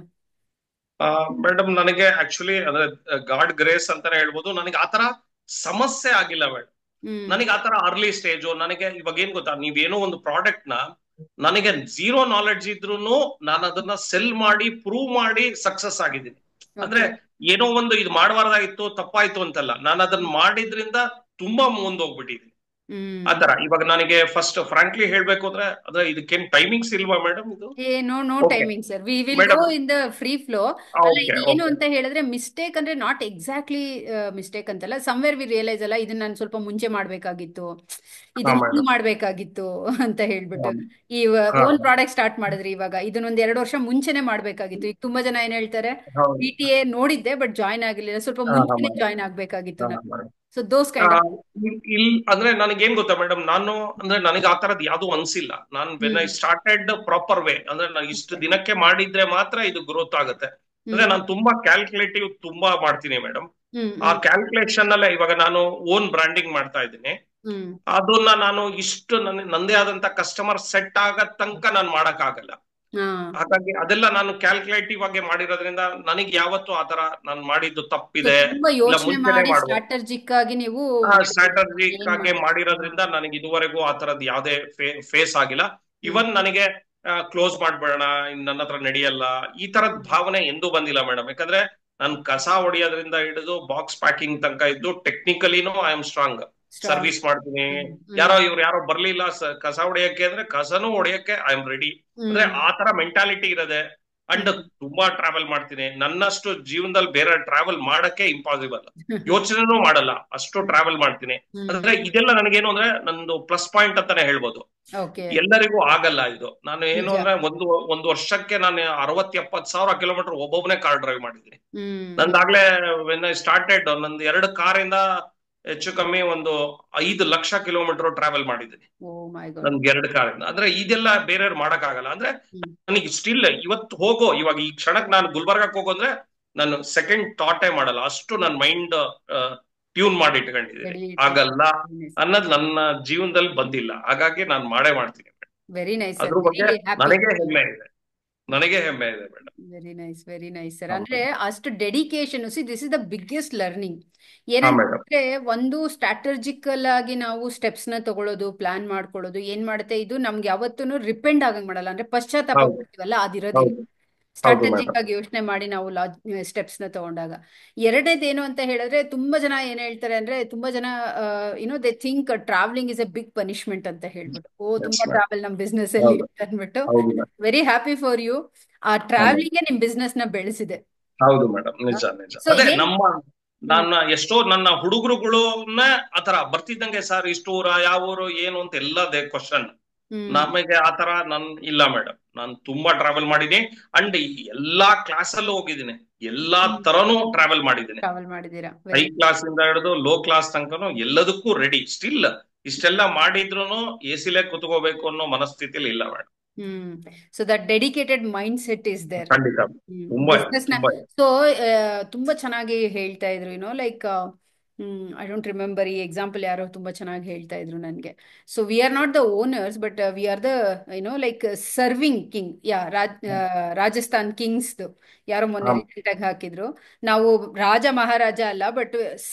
ಮೇಡಮ್ ನನಗೆ ಆಕ್ಚುಲಿ ಅಂದ್ರೆ ಗಾಡ್ ಗ್ರೇಸ್ ಅಂತಾನೆ ಹೇಳ್ಬೋದು. ನನಗೆ ಆತರ ಸಮಸ್ಯೆ ಆಗಿಲ್ಲ ಮೇಡಮ್. ಹ್ಮ್ ನನಗೆ ಆತರ ಅರ್ಲಿ ಸ್ಟೇಜ್ ನನಗೆ ಇವಾಗ ಏನ್ ಗೊತ್ತಾ, ನೀವೇನೋ ಒಂದು ಪ್ರಾಡಕ್ಟ್ ನ ನನಗೆ ಝೀರೋ ನಾಲೆಡ್ಜ್ ಇದ್ರು ನಾನು ಅದನ್ನ ಸೆಲ್ ಮಾಡಿ ಪ್ರೂವ್ ಮಾಡಿ ಸಕ್ಸಸ್ ಆಗಿದ್ದೀನಿ. ಅಂದ್ರೆ ಓಕೆ. ಏನೋ ಒಂದು ಇದು ಮಾಡಬಾರ್ದಾಗಿತ್ತು ತಪ್ಪಾಯ್ತು ಅಂತಲ್ಲ, ನಾನು ಅದನ್ನ ಮಾಡಿದ್ರಿಂದ ತುಂಬಾ ಮುಂದೋಗ್ಬಿಟ್ಟಿದ್ದೀನಿ. ಹ್ಮ್ ಆತರ ಇವಾಗ ನನಗೆ ಫಸ್ಟ್ ಫ್ರಾಂಕ್ಲಿ ಹೇಳ್ಬೇಕು ಅಂದ್ರೆ ಅದ್ರ ಇದಕ್ಕೇನ್ ಟೈಮಿಂಗ್ಸ್ ಇಲ್ವಾ ಮೇಡಮ್ ಇದು? No okay timing sir, we will go madam. In the free flow. ಅಲ್ಲ ಓಕೆ ಇದು ಏನು ಓಕೆ ಅಂತ ಹೇಳಿದ್ರೆ ಮಿಸ್ಟೇಕ್ ಅಂದ್ರೆ ನಾಟ್ ಎಕ್ಸಾಕ್ಟ್ಲಿ ಮಿಸ್ಟೇಕ್ ಅಂತಲ್ಲ, ಸಮ್ವೇರ್ ವಿ ರಿಯಲೈಸ್ ಅಲ್ಲ ಇದನ್ನ ನಾನು ಸ್ವಲ್ಪ ಮುಂಚೆ ಮಾಡ್ಬೇಕಾಗಿತ್ತು, ಹಾ ಇದನ್ನ ಹಿಂಗ್ ಮೇಡಮ್. ಮಾಡ್ಬೇಕಾಗಿತ್ತು ಅಂತ ಹೇಳ್ಬಿಟ್ಟು. ಈ ಹಾ ಓನ್ ಪ್ರಾಡಕ್ಟ್ ಸ್ಟಾರ್ಟ್ ಮಾಡಿದ್ರಿ ಇವಾಗ, ಇದನ್ನೊಂದ್ 2 ವರ್ಷ ಮುಂಚೆನೆ ಮಾಡ್ಬೇಕಾಗಿತ್ತು. ಈಗ ತುಂಬಾ ಜನ ಏನ್ ಹೇಳ್ತಾರೆ, ಹೌದು. PTA ನೋಡಿದ್ದೆ ಬಟ್ ಜಾಯ್ನ್ ಆಗಿರ್ಲಿಲ್ಲ, ಸ್ವಲ್ಪ ಹಾ ಹಾ ಮುಂಚೆನೆ ಮೇಡಮ್. ಜಾಯ್ನ್ ಆಗ್ಬೇಕಾಗಿತ್ತು ಹಾ ನಾನು. Madam. So those kind of. ಅಂದ್ರೆ ನನಗೇನ್ ಗೊತ್ತಾ ಮೇಡಮ್, ನಾನು ಅಂದ್ರೆ ನನಗೆ ಆ ತರದ್ ಯಾವ್ದು ಅನ್ಸಿಲ್ಲ. ನಾನು when I hmm started proper way ಅಂದ್ರೆ ನಾನು ಇಷ್ಟು ಓಕೆ. ದಿನಕ್ಕೆ ಮಾಡಿದ್ರೆ ಮಾತ್ರ ಇದು ಗ್ರೋತ್ ಆಗುತ್ತೆ. ಅಂದ್ರೆ ಹ್ಮ್ ನಾನು ತುಂಬಾ ಕ್ಯಾಲ್ಕುಲೇಟಿವ್ ತುಂಬಾ ಮಾಡ್ತೀನಿ ಮೇಡಮ್. ಹ್ಮ್ ಆ ಹ್ಮ್ ಕ್ಯಾಲ್ಕುಲೇಷನ್ ಅಲ್ಲೇ ಇವಾಗ ನಾನು ಓನ್ ಬ್ರಾಂಡಿಂಗ್ ಮಾಡ್ತಾ ಇದ್ದೀನಿ. ಹ್ಮ್ ಅದನ್ನ ನಾನು ಇಷ್ಟು ನಂದೇ ಆದಂತ ಕಸ್ಟಮರ್ ಸೆಟ್ ಆಗೋ ತನಕ ನಾನು ಮಾಡಕ್ ಆಗಲ್ಲ. ಹಾ. ಹಾಗಾಗಿ ಅದೆಲ್ಲ ನಾನು ಕ್ಯಾಲ್ಕುಲೇಟಿವ್ ಆಗಿ ಮಾಡಿರೋದ್ರಿಂದ ನನಗೆ ಯಾವತ್ತೂ ಆತರ ನಾನು ಮಾಡಿದ್ದು ಸೊ ತಪ್ಪಿದೆ ತುಂಬಾ ಇಲ್ಲ ಯೋಚನೆ ಮುಂಚೆನೆ ಮಾಡಿ ಮಾಡ್ಬೋದು. ಸ್ಟ್ರಾಟಜಿಕ್ ಆಗಿ ನೀವು ಮಾಡಿದ್ದೀರಾ ಸ್ಟ್ರಾಟಜಿಕ್ ಏನ್ ಆಗಿ ಮಾಡ್ಬೇಕು. ಹಾ. ಮಾಡಿರೋದ್ರಿಂದ ನನಗೆ ಇದುವರೆಗೂ ಆ ತರದ್ ಯಾವ್ದೇ ಫೇಸ್ ಆಗಿಲ್ಲ. ಹ್ಮ್. ಇವನ್ ನನಗೆ ಕ್ಲೋಸ್ ಮಾಡ್ಬೇಡ, ನನ್ನ ಹತ್ರ ನಡೆಯಲ್ಲ, ಈ ತರದ್ ಭಾವನೆ ಎಂದೂ ಬಂದಿಲ್ಲ ಮೇಡಮ್. ಯಾಕಂದ್ರೆ ನಾನು ಕಸ ಹೊಡಿಯೋದ್ರಿಂದ ಹಿಡಿದು ಬಾಕ್ಸ್ ಪ್ಯಾಕಿಂಗ್ ತನಕ ಇದ್ದು ಟೆಕ್ನಿಕಲಿನೂ I am strong. Strong. Service ಮಾಡ್ತೀನಿ. ಹ್ಮ್. ಹ್ಮ್. ಯಾರೋ ಬರ್ಲಿಲ್ಲ ಕಸ ಹೊಡಿಯಕ್ಕೆ ಅಂದ್ರೆ ಕಸನೂ ಹೊಡಿಯಕ್ಕೆ ಐ ಆಮ್ ರೆಡಿ. ಅಂದ್ರೆ ಹ್ಮ್. ಆ ತರ ಮೆಂಟಾಲಿಟಿ ಇರದೆ. ಅಂಡ್ ಹ್ಮ್. ತುಂಬಾ ಟ್ರಾವೆಲ್ ಮಾಡ್ತೀನಿ. ನನ್ನಷ್ಟು ಜೀವನದಲ್ಲಿ ಬೇರೆ ಟ್ರಾವೆಲ್ ಮಾಡಕ್ಕೆ ಇಂಪಾಸಿಬಲ್. ಯೋಚನೆನೂ ಮಾಡಲ್ಲ, ಅಷ್ಟು ಟ್ರಾವೆಲ್ ಮಾಡ್ತೀನಿ. ಹ್ಮ್. ಅಂದ್ರೆ ಇದೆಲ್ಲ ನನಗೇನು ಅಂದ್ರೆ ನಂದು ಪ್ಲಸ್ ಪಾಯಿಂಟ್ ಅಂತಾನೆ ಹೇಳ್ಬೋದು. ಓಕೆ. ಎಲ್ಲರಿಗೂ ಆಗಲ್ಲ ಇದು. ನಾನು ಏನು ನಿಜ. ಅಂದ್ರೆ ಒಂದು ವರ್ಷಕ್ಕೆ ನಾನು 60,000-70,000 ಕಿಲೋಮೀಟರ್ ಒಬ್ಬೊಬ್ಬನೇ ಕಾರ್ ಡ್ರೈವ್ ಮಾಡಿದ್ದೀನಿ. ಹ್ಮ್. ನಂದಾಗ್ಲೇ ವೆನ್ ಐ ಸ್ಟಾರ್ಟೆಡ್ ನಂದು 2 ಕಾರಿಂದ ಹೆಚ್ಚು ಕಮ್ಮಿ ಒಂದು 5 ಲಕ್ಷ ಕಿಲೋಮೀಟರ್ ಟ್ರಾವೆಲ್ ಮಾಡಿದ್ದೀನಿ. ಓ ಮೈ ಗಾಡ್. ನನ್ಗೆ 2 ಕಾರಿಂದ ಅಂದ್ರೆ ಇದೆಲ್ಲ ಬೇರೆಯವ್ರು ಮಾಡಕ್ ಆಗಲ್ಲ. ಅಂದ್ರೆ ಹ್ಮ್. ನನಗೆ ಸ್ಟಿಲ್ ಇವತ್ತು ಇವಾಗ ಈ ಕ್ಷಣಕ್ಕೆ ನಾನು ಗುಲ್ಬರ್ಗಕ್ಕೆ ಹೋಗೋ ಅಂದ್ರೆ ನಾನು ಸೆಕೆಂಡ್ ಥಾಟೇ ಮಾಡಲ್ಲ, ಅಷ್ಟು ನನ್ನ ಮೈಂಡ್ ಟ್ಯೂನ್ ಮಾಡಿ ಇಟ್ಕೊಂಡಿದ್ದೀನಿ. ರೆಡಿ. ಆಗಲ್ಲ ಅನ್ನೋದು ನನ್ನ ಜೀವನದಲ್ಲಿ ಬಂದಿಲ್ಲ, ಹಾಗಾಗಿ ನಾನು ಮಾಡೇ ಮಾಡ್ತೀನಿ. ವೆರಿ ನೈಸ್ ಸರ್, ಅದ್ರ ಬಗ್ಗೆ ವೆರಿ ಹ್ಯಾಪಿ. ನನಗೆ ಹೆಮ್ಮೆ ಇದೆ. ನನಗೆ ಹೆಮ್ಮೆ ಇದೆ ಮೇಡಮ್. Very nice sir. ಹಾ ಅಂದ್ರೆ ಮೇಡಮ್. ಅಷ್ಟು dedication, see this is the biggest learning. ಹಾ ಮೇಡಮ್. ಏನಂದ್ರೆ ಒಂದು ಸ್ಟ್ರಾಟಜಿಕಲ್ ಆಗಿ ನಾವು ಸ್ಟೆಪ್ಸ್ ನ ತಗೊಳ್ಳೋದು, ಪ್ಲಾನ್ ಮಾಡ್ಕೊಳ್ಳೋದು ಏನ್ ಮಾಡುತ್ತೆ, ಇದು ನಮ್ಗೆ ಯಾವತ್ತೂ ರಿಪೆಂಡ್ ಆಗಂಗ್ ಮಾಡಲ್ಲ. ಅಂದ್ರೆ ಪಶ್ಚಾತ್ತಾಪ ಹೌದು ಪಡ್ತೀವಲ್ಲ, ಅದಿರೋದಿಲ್ಲ. ಹೌದು ಹೌದು ಸ್ಟ್ರಾಟಜಿಕ್ ಮೇಡಮ್. ಆಗಿ ಯೋಚನೆ ಮಾಡಿ ನಾವು ಸ್ಟೆಪ್ಸ್ ನ ತಗೊಂಡಾಗ. ಎರಡನೇದು ಏನು ಅಂತ ಹೇಳಿದ್ರೆ, ತುಂಬಾ ಜನ ಏನ್ ಹೇಳ್ತಾರೆ ಅಂದ್ರೆ, ತುಂಬಾ ಜನ they think travelling is a big punishment ಅಂತ ಹೇಳ್ಬಿಟ್ಟು, ಓ ಎಸ್ ತುಂಬಾ ಮೇಡಮ್. ಟ್ರಾವೆಲ್ ನಮ್ ಬಿಸ್ನೆಸ್ ಅಲ್ಲಿ ಹೌದು ಅಂದ್ಬಿಟ್ಟು. ಹೌದು madam. Very happy for you. ಆ ಹಾ ಮೇಡಮ್. ಟ್ರಾವೆಲಿಂಗ್ ನಿಮ್ ಬಿಸ್ನೆಸ್ ನ ಬೆಳೆಸಿದೆ. ಹೌದು ಮೇಡಮ್, ನಿಜ ನಿಜ. ಸೊ ಅದೇ ಏನ್. ಹ್ಮ್. ನನ್ನ ಎಷ್ಟೋ ನನ್ನ ಹುಡುಗರುಗಳನ್ನ ಆತರ ಬರ್ತಿದ್ದಂಗೆ, ಸರ್ ಇಷ್ಟು ಊರ, ಯಾವ ಊರು, ಏನು ಅಂತ ಎಲ್ಲದೇ ಕ್ವಶನ್. ಹ್ಮ್. ನಮಗೆ ಆತರ ಇಲ್ಲ ಮೇಡಮ್. ನಾನು ತುಂಬಾ ಟ್ರಾವೆಲ್ ಮಾಡಿದೀನಿ. ಅಂಡ್ ಎಲ್ಲಾ ಕ್ಲಾಸ್ ಅಲ್ಲೂ ಹೋಗಿದ್ದೀನಿ. ಎಲ್ಲಾ ತರನು ಟ್ರಾವೆಲ್ ಮಾಡಿದ್ದೀನಿ. ಟ್ರಾವೆಲ್ ಮಾಡಿದೀರಾ, ಹೈ ವೆರಿ. ಕ್ಲಾಸ್ ಇಂದ ಹಿಡಿದು ಲೋ ಕ್ಲಾಸ್ ತನಕನು ಎಲ್ಲದಕ್ಕೂ ರೆಡಿ. ಸ್ಟಿಲ್ ಇಷ್ಟೆಲ್ಲ ಮಾಡಿದ್ರು ಎಸಿಲೇ ಕುತ್ಕೋಬೇಕು ಅನ್ನೋ ಮನಸ್ಥಿತಿಲಿ ಇಲ್ಲ madam. Hmm. So that dedicated mindset is there. ಖಂಡಿತ. ತುಂಬಾ ಇದೆ, ಬಿಸ್ನೆಸ್ ನ. ತುಂಬಾ ಇದೆ. ಸೊ ತುಂಬಾ ಚೆನ್ನಾಗಿ ಹೇಳ್ತಾ ಇದ್ರು, ಲೈಕ್ ಐ ಡೋಂಟ್ ರಿಮೆಂಬರ್ ಈ ಎಕ್ಸಾಂಪಲ್ ಯಾರೋ ತುಂಬಾ ಚೆನ್ನಾಗಿ ಹೇಳ್ತಾ ಇದ್ರು ನನಗೆ. So we are not the owners, but we are the like serving king. Rajasthan Kings ಯಾರೋ ಮೊನ್ನೆ ಹಾ ರೀಸೆಂಟ್ ಆಗಿ ಹಾಕಿದ್ರು. ನಾವು ರಾಜ ಮಹಾರಾಜ ಅಲ್ಲ, but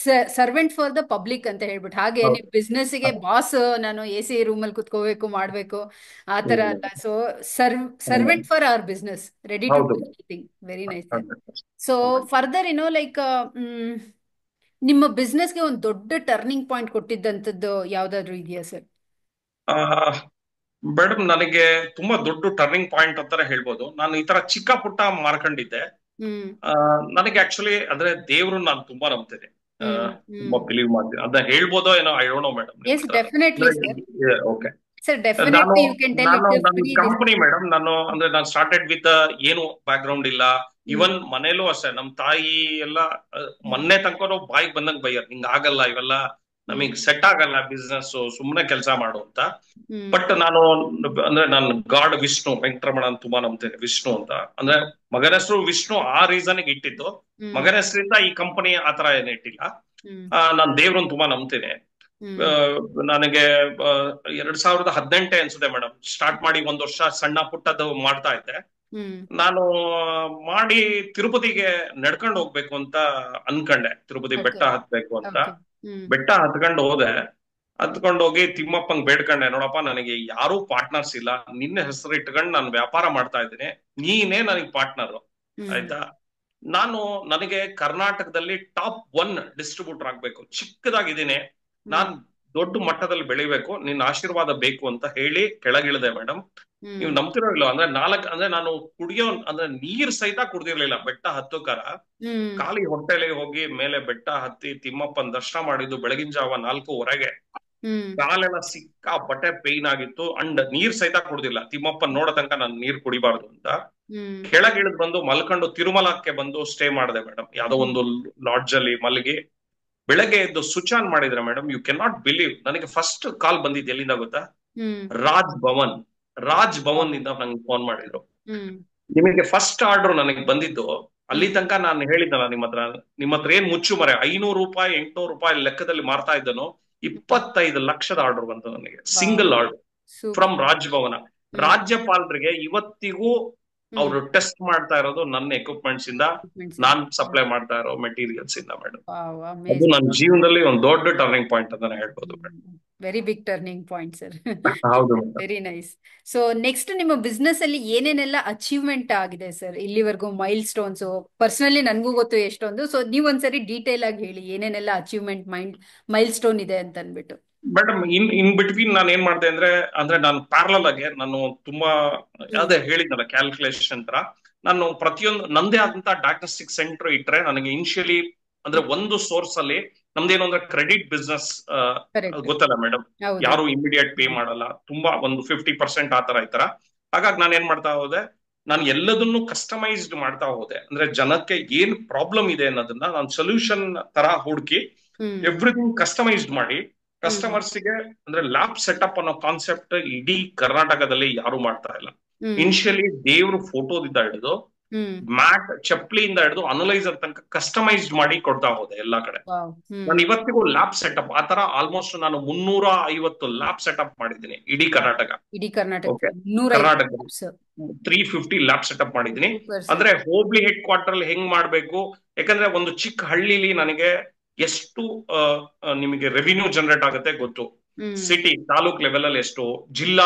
servant for the public ಅಂತ ಹೇಳ್ಬಿಟ್ಟು. ಹಾಗೆ ಹೌದು. ನಿಮ್ ಬಿಸ್ನೆಸ್ಗೆ ಬಾಸ್ ನಾನು ಎ ಸಿ ರೂಮ್ ಅಲ್ಲಿ ಕುತ್ಕೋಬೇಕು ಮಾಡ್ಬೇಕು ಆ ತರ ಅಲ್ಲ. So servant for our business, ready to ಹೌದು. Do anything. Very nice sir. 100%. So further like ನಿಮ್ಮ ಬಿಸ್ನೆಸ್ಗೆ ಒಂದು ದೊಡ್ಡ ಟರ್ನಿಂಗ್ ಪಾಯಿಂಟ್ ಕೊಟ್ಟಿದ್ದಂಥದ್ದು ಯಾವ್ದಾದ್ರು ಇದೆಯಾ ಸರ್? ಮೇಡಮ್, ನನಗೆ ತುಂಬಾ ದೊಡ್ಡ ಟರ್ನಿಂಗ್ ಪಾಯಿಂಟ್ ಅಂತಾನೆ ಹೇಳ್ಬೋದು. ನಾನು ಈ ತರ ಚಿಕ್ಕ ಪುಟ್ಟ ಮಾರ್ಕೊಂಡಿದ್ದೆ. ಹ್ಮ್. ನನಗೆ ಆಕ್ಚುಲಿ ಅಂದ್ರೆ ದೇವ್ರು ನಾನು ತುಂಬಾ ನಂಬ್ತೇನೆ. ಹ್ಮ್. ತುಂಬಾ ಹ್ಮ್. ಬಿಲೀವ್ ಮಾಡ್ತೀನಿ. ಅದನ್ನ ಹೇಳ್ಬೋದೋ ಏನೋ, ಐ ಡೋಂಟ್ ನೋ ಮೇಡಮ್ ನಿಮ್ ಎಸ್, ಹತ್ರ. Definitely sir. ಓಕೆ. ಸರ್ ನಾನು ಡೆಫಿನೆಟ್ಲಿ ಯು ಕ್ಯಾನ್ ಟೆಲ್ ನಾನು ಇಟ್ ನನ್ನ ಫ್ರೀ ದಿಸ್. ಕಂಪನಿ ಮೇಡಮ್, ನಾನು ಸ್ಟಾರ್ಟೆಡ್ ವಿತ್ ಏನು ಬ್ಯಾಕ್ ಗ್ರೌಂಡ್ ಇಲ್ಲ. ಹ್ಮ್. ಇವನ್ ಮನೇಲೂ ಅಷ್ಟೇ, ನಮ್ ತಾಯಿ ಎಲ್ಲ ಮೊನ್ನೆ ತನಕ ಬಾಯಿಗೆ ಬಂದಂಗ್ ಬೈಯರ್, ಹಿಂಗ ಆಗಲ್ಲ, ಇವೆಲ್ಲ ಹ್ಮ್. ನಮಗ್ ಸೆಟ್ ಆಗಲ್ಲ ಬಿಸ್ನೆಸ್, ಸುಮ್ಮನೆ ಕೆಲಸ ಮಾಡು ಅಂತ. ಹ್ಮ್. ಬಟ್ ನಾನು ಗಾಡ್ ವಿಷ್ಣು ವೆಂಕಟರಮಣ ಅಂತ ತುಂಬಾ ನಂಬ್ತೇನೆ. ವಿಷ್ಣು ಅಂತ ಅಂದ್ರೆ ಮಗನ ಹೆಸರು ವಿಷ್ಣು, ಆ ರೀಸನ್ ಇಟ್ಟಿದ್ದು. ಹ್ಮ್. ಮಗನ ಹೆಸರಿಂದ ಈ ಕಂಪನಿ ಆತರ ಏನ್ ಇಟ್ಟಿಲ್ಲ. ಹ್ಮ್. ನಾನು ದೇವ್ರನ್ನ ತುಂಬಾ ನಂಬ್ತೇನೆ. ಹ್ಮ್. ನನಗೆ 2018 ಅನ್ಸುತ್ತೆ ಮೇಡಮ್, ಸ್ಟಾರ್ಟ್ ಮಾಡಿ 1 ವರ್ಷ ಸಣ್ಣ ಪುಟ್ಟದ್ದು ಮಾಡ್ತಾ ಇದ್ದೆ. ಹ್ಮ್. ನಾನು ಮಾಡಿ ತಿರುಪತಿಗೆ ನಡ್ಕೊಂಡು ಹೋಗ್ಬೇಕು ಅಂತ ಅನ್ಕಂಡೆ. ತಿರುಪತಿ ಬೆಟ್ಟ ಓಕೆ. ಹತ್ಬೇಕು ಅಂತ. ಓಕೆ. ಹ್ಮ್. ಬೆಟ್ಟ ಹತ್ಕೊಂಡು ಹೋದೆ. ಹತ್ಕೊಂಡು ಹೋಗಿ ತಿಮ್ಮಪ್ಪಂಗ್ ಬೇಡ್ಕೊಂಡೆ, ನೋಡಪ್ಪ ನನಗೆ ಯಾರೂ ಪಾರ್ಟ್ನರ್ಸ್ ಇಲ್ಲ, ನಿನ್ನ ಹೆಸರು ಇಟ್ಕೊಂಡು ನಾನು ವ್ಯಾಪಾರ ಮಾಡ್ತಾ ಇದ್ದೀನಿ, ನೀನೇ ನನಗೆ ಪಾರ್ಟ್ನರ್. ಹ್ಮ್. ಆಯ್ತಾ? ನನಗೆ ಕರ್ನಾಟಕದಲ್ಲಿ ಟಾಪ್ 1 ಡಿಸ್ಟ್ರಿಬ್ಯೂಟರ್ ಆಗ್ಬೇಕು, ಚಿಕ್ಕದಾಗಿದ್ದೀನಿ, ನಾನ್ ದೊಡ್ಡ ಮಟ್ಟದಲ್ಲಿ ಬೆಳಿಬೇಕು, ನಿನ್ನ ಆಶೀರ್ವಾದ ಬೇಕು ಅಂತ ಹೇಳಿ ಕೆಳಗಿಳಿದೆ ಮೇಡಮ್. ನೀವು ನಂಬ್ತಿರೋ ಇಲ್ಲ, ಅಂದ್ರೆ ನಾನು ಅಂದ್ರೆ ನೀರ್ ಸಹಿತ ಕುಡ್ದಿರ್ಲಿಲ್ಲ ಬೆಟ್ಟ ಹತ್ತುಕರ. ಹ್ಮ್. ಖಾಲಿ ಹೊಟ್ಟೆಲಿ ಹೋಗಿ ಮೇಲೆ ಬೆಟ್ಟ ಹತ್ತಿ ತಿಮ್ಮಪ್ಪನ ದರ್ಶನ ಮಾಡಿದ್ದು ಬೆಳಗಿನ ಜಾವ 4:30. ಹ್ಮ್. ಕಾಲೆಲ್ಲ ಸಿಕ್ಕಾಪಟ್ಟೆ ಪೇನ್ ಆಗಿತ್ತು. ಅಂಡ್ ನೀರ್ ಸಹಿತ ಕುಡ್ದಿಲ್ಲ, ತಿಮ್ಮಪ್ಪನ್ ನೋಡೋ ತನಕ ನಾನು ನೀರ್ ಕುಡಿಬಾರ್ದು ಅಂತ. ಹ್ಮ್. ಕೆಳಗಿಳಿದ್ ಬಂದು ಮಲ್ಕೊಂಡು ತಿರುಮಲಕ್ಕೆ ಬಂದು ಸ್ಟೇ ಮಾಡಿದೆ ಮೇಡಮ್, ಯಾವ್ದೋ ಒಂದು ಲಾಡ್ಜ್ ಅಲ್ಲಿ ಮಲಗಿ. ಬೆಳಗ್ಗೆ ಎದ್ದು ಸ್ವಿಚ್ ಆನ್ ಮಾಡಿದ್ರೆ madam, you can not believe, ನನಗೆ ಫಸ್ಟ್ ಕಾಲ್ ಬಂದಿದ್ದು ಎಲ್ಲಿಂದ ಗೊತ್ತಾ? ಹ್ಮ್. ರಾಜ್ ಭವನ್ ಇಂದ ನಂಗೆ ಫೋನ್ ಮಾಡಿದ್ರು. ಹ್ಮ್. ನಿಮಗೆ ಫಸ್ಟ್ ಆರ್ಡರ್ ನನಗೆ ಬಂದಿದ್ದು. ಅಲ್ಲಿ ತನಕ ನಾನು ಹೇಳಿದ್ದಲ್ಲ ನಿಮ್ಮ ಹತ್ರ ಏನ್ ಮುಚ್ಚು ಮರೆ, 500 ರೂಪಾಯಿ 800 ರೂಪಾಯಿ ಲೆಕ್ಕದಲ್ಲಿ ಮಾರ್ತಾ ಇದ್ದನು. 25 ಲಕ್ಷದ ಆರ್ಡರ್ ಬಂತು ನನಗೆ, single order super. From Raj ಭವನ. ಹ್ಮ್ ರಾಜ್ಯಪಾಲರಿಗೆ ಇವತ್ತಿಗೂ ಹ್ಮ್ ಅವರು ಟೆಸ್ಟ್ ಮಾಡ್ತಾ ಇರೋದು ನನ್ನ ಎಕ್ವಿಪ್ಮೆಂಟ್ಸ್ ಇಂದ, equipments ಇಂದ. ನಾನ್ ಸಪ್ಲೈ ಮಾಡ್ತಾ ಇರೋ ಮೆಟೀರಿಯಲ್ಸ್ ಇಂದ ಮೇಡಮ್. ವಾವ್, ಅದು ಅಮೇಜಿಂಗ್. ನನ್ನ ಜೀವನದಲ್ಲಿ ಒಂದು ದೊಡ್ಡ ಟರ್ನಿಂಗ್ ಪಾಯಿಂಟ್ ಅಂತಾನೆ ಹೇಳ್ಬೋದು madam. Very big turning point sir. ಹೌದು madam. Very nice. So next ನಿಮ್ಮ ಬಿಸ್ನೆಸ್ ಅಲ್ಲಿ ಏನೇನೆಲ್ಲ ಅಚೀವ್ಮೆಂಟ್ ಆಗಿದೆ ಸರ್ ಇಲ್ಲಿವರೆಗೂ, ಮೈಲ್ ಸ್ಟೋನ್ಸ್? ಪರ್ಸನಲಿ ನನಗೂ ಗೊತ್ತು ಎಷ್ಟೊಂದು, ಸೊ ನೀವು ಒಂದ್ಸರಿ ಡೀಟೇಲ್ ಆಗಿ ಹೇಳಿ ಏನೇನೆಲ್ಲ ಅಚೀವ್ಮೆಂಟ್ ಮೈಲ್ ಸ್ಟೋನ್ ಇದೆ ಅಂತ ಅಂದ್ಬಿಟ್ಟು. ಮೇಡಮ್, ಇನ್ ಬಿಟ್ವೀನ್ ನಾನು ಏನ್ ಮಾಡಿದೆ ಅಂದ್ರೆ ನಾನು ಪ್ಯಾರಲಲ್ ಆಗಿ ನಾನು ತುಂಬಾ ಹ್ಮ್ ಅದೇ ಹೇಳಿದ್ನಲ್ಲ ಕ್ಯಾಲ್ಕುಲೇಷನ್ ತರ, ನಾನು ಪ್ರತಿಯೊಂದು ನಂದೇ ಆದಂತ ಡಯಾಗ್ನೋಸ್ಟಿಕ್ ಸೆಂಟರ್ ಇಟ್ರೆ ನನಗೆ ಇನಿಷಿಯಲಿ ಅಂದ್ರೆ ಒಂದು ಸೋರ್ಸ್ ಅಲ್ಲಿ ನಮ್ದೇನು ಅಂದ್ರೆ ಕ್ರೆಡಿಟ್ ಬಿಸ್ನೆಸ್ ಕರೆಕ್ಟ್. ಗೊತ್ತಲ್ಲ ಮೇಡಮ್, ಹೌದು. ಯಾರು ಇಮಿಡಿಯೇಟ್ ಪೇ ಮಾಡಲ್ಲ, ತುಂಬಾ ಒಂದು 50% ಆತರ ಐತರ. ಹಾಗಾಗಿ ನಾನು ಏನ್ ಮಾಡ್ತಾ ಹೋದೆ, ನಾನು ಎಲ್ಲದನ್ನು ಕಸ್ಟಮೈಸ್ಡ್ ಮಾಡ್ತಾ ಹೋದೆ. ಅಂದ್ರೆ ಜನಕ್ಕೆ ಏನ್ ಪ್ರಾಬ್ಲಮ್ ಇದೆ ಅನ್ನೋದನ್ನ ನಾನು ಸೊಲ್ಯೂಷನ್ ತರ ಹುಡುಕಿ ಹ್ಮ್ ಎವ್ರಿಥಿಂಗ್ ಕಸ್ಟಮೈಸ್ಡ್ ಮಾಡಿ ಹ್ಮ್ ಕಸ್ಟಮರ್ಸ್ಗೆ ಅಂದ್ರೆ ಲ್ಯಾಬ್ ಸೆಟಪ್ ಅನ್ನೋ ಕಾನ್ಸೆಪ್ಟ್ ಇಡೀ ಕರ್ನಾಟಕದಲ್ಲಿ ಯಾರು ಮಾಡ್ತಾ ಇಲ್ಲ. ಹ್ಮ್ ಇನಿಷಿಯಲಿ ದೇವ್ರ ಫೋಟೋದಿಂದ ಹಿಡಿದು ಹ್ಮ್ ಮ್ಯಾಟ್ ಚಪ್ಪಲಿಯಿಂದ ಹಿಡಿದು ಅನಲೈಸರ್ ತನಕ ಕಸ್ಟಮೈಸ್ಡ್ ಮಾಡಿ ಕೊಡ್ತಾ ಹೋದೆ ಎಲ್ಲಾ ಕಡೆ. ವಾವ್. ಹ್ಮ್ ನಾನು ಇವತ್ತಿಗೂ ಲ್ಯಾಬ್ ಸೆಟಪ್ ಆತರ ಆಲ್ಮೋಸ್ಟ್ ನಾನು 350 ಲ್ಯಾಬ್ ಸೆಟಪ್ ಮಾಡಿದ್ದೀನಿ ಇಡೀ ಕರ್ನಾಟಕ. ಇಡೀ Karnataka okay, 150 Karnataka labs. 350 lab setup ಮಾಡಿದ್ದೀನಿ. Super sir. ಅಂದ್ರೆ ಹೋಬ್ಳಿ ಹೆಡ್ ಕ್ವಾರ್ಟರ್ ಅಲ್ಲಿ ಹೆಂಗ್ ಮಾಡ್ಬೇಕು, ಯಾಕಂದ್ರೆ ಒಂದು ಚಿಕ್ಕ ಹಳ್ಳಿಲಿ ನನಗೆ ಎಷ್ಟು ನಿಮಗೆ ರೆವಿನ್ಯೂ ಜನರೇಟ್ ಆಗುತ್ತೆ ಗೊತ್ತು. ಹ್ಮ್ ಸಿಟಿ ತಾಲೂಕ್ ಲೆವೆಲ್ ಅಲ್ಲಿ ಎಷ್ಟು, ಜಿಲ್ಲಾ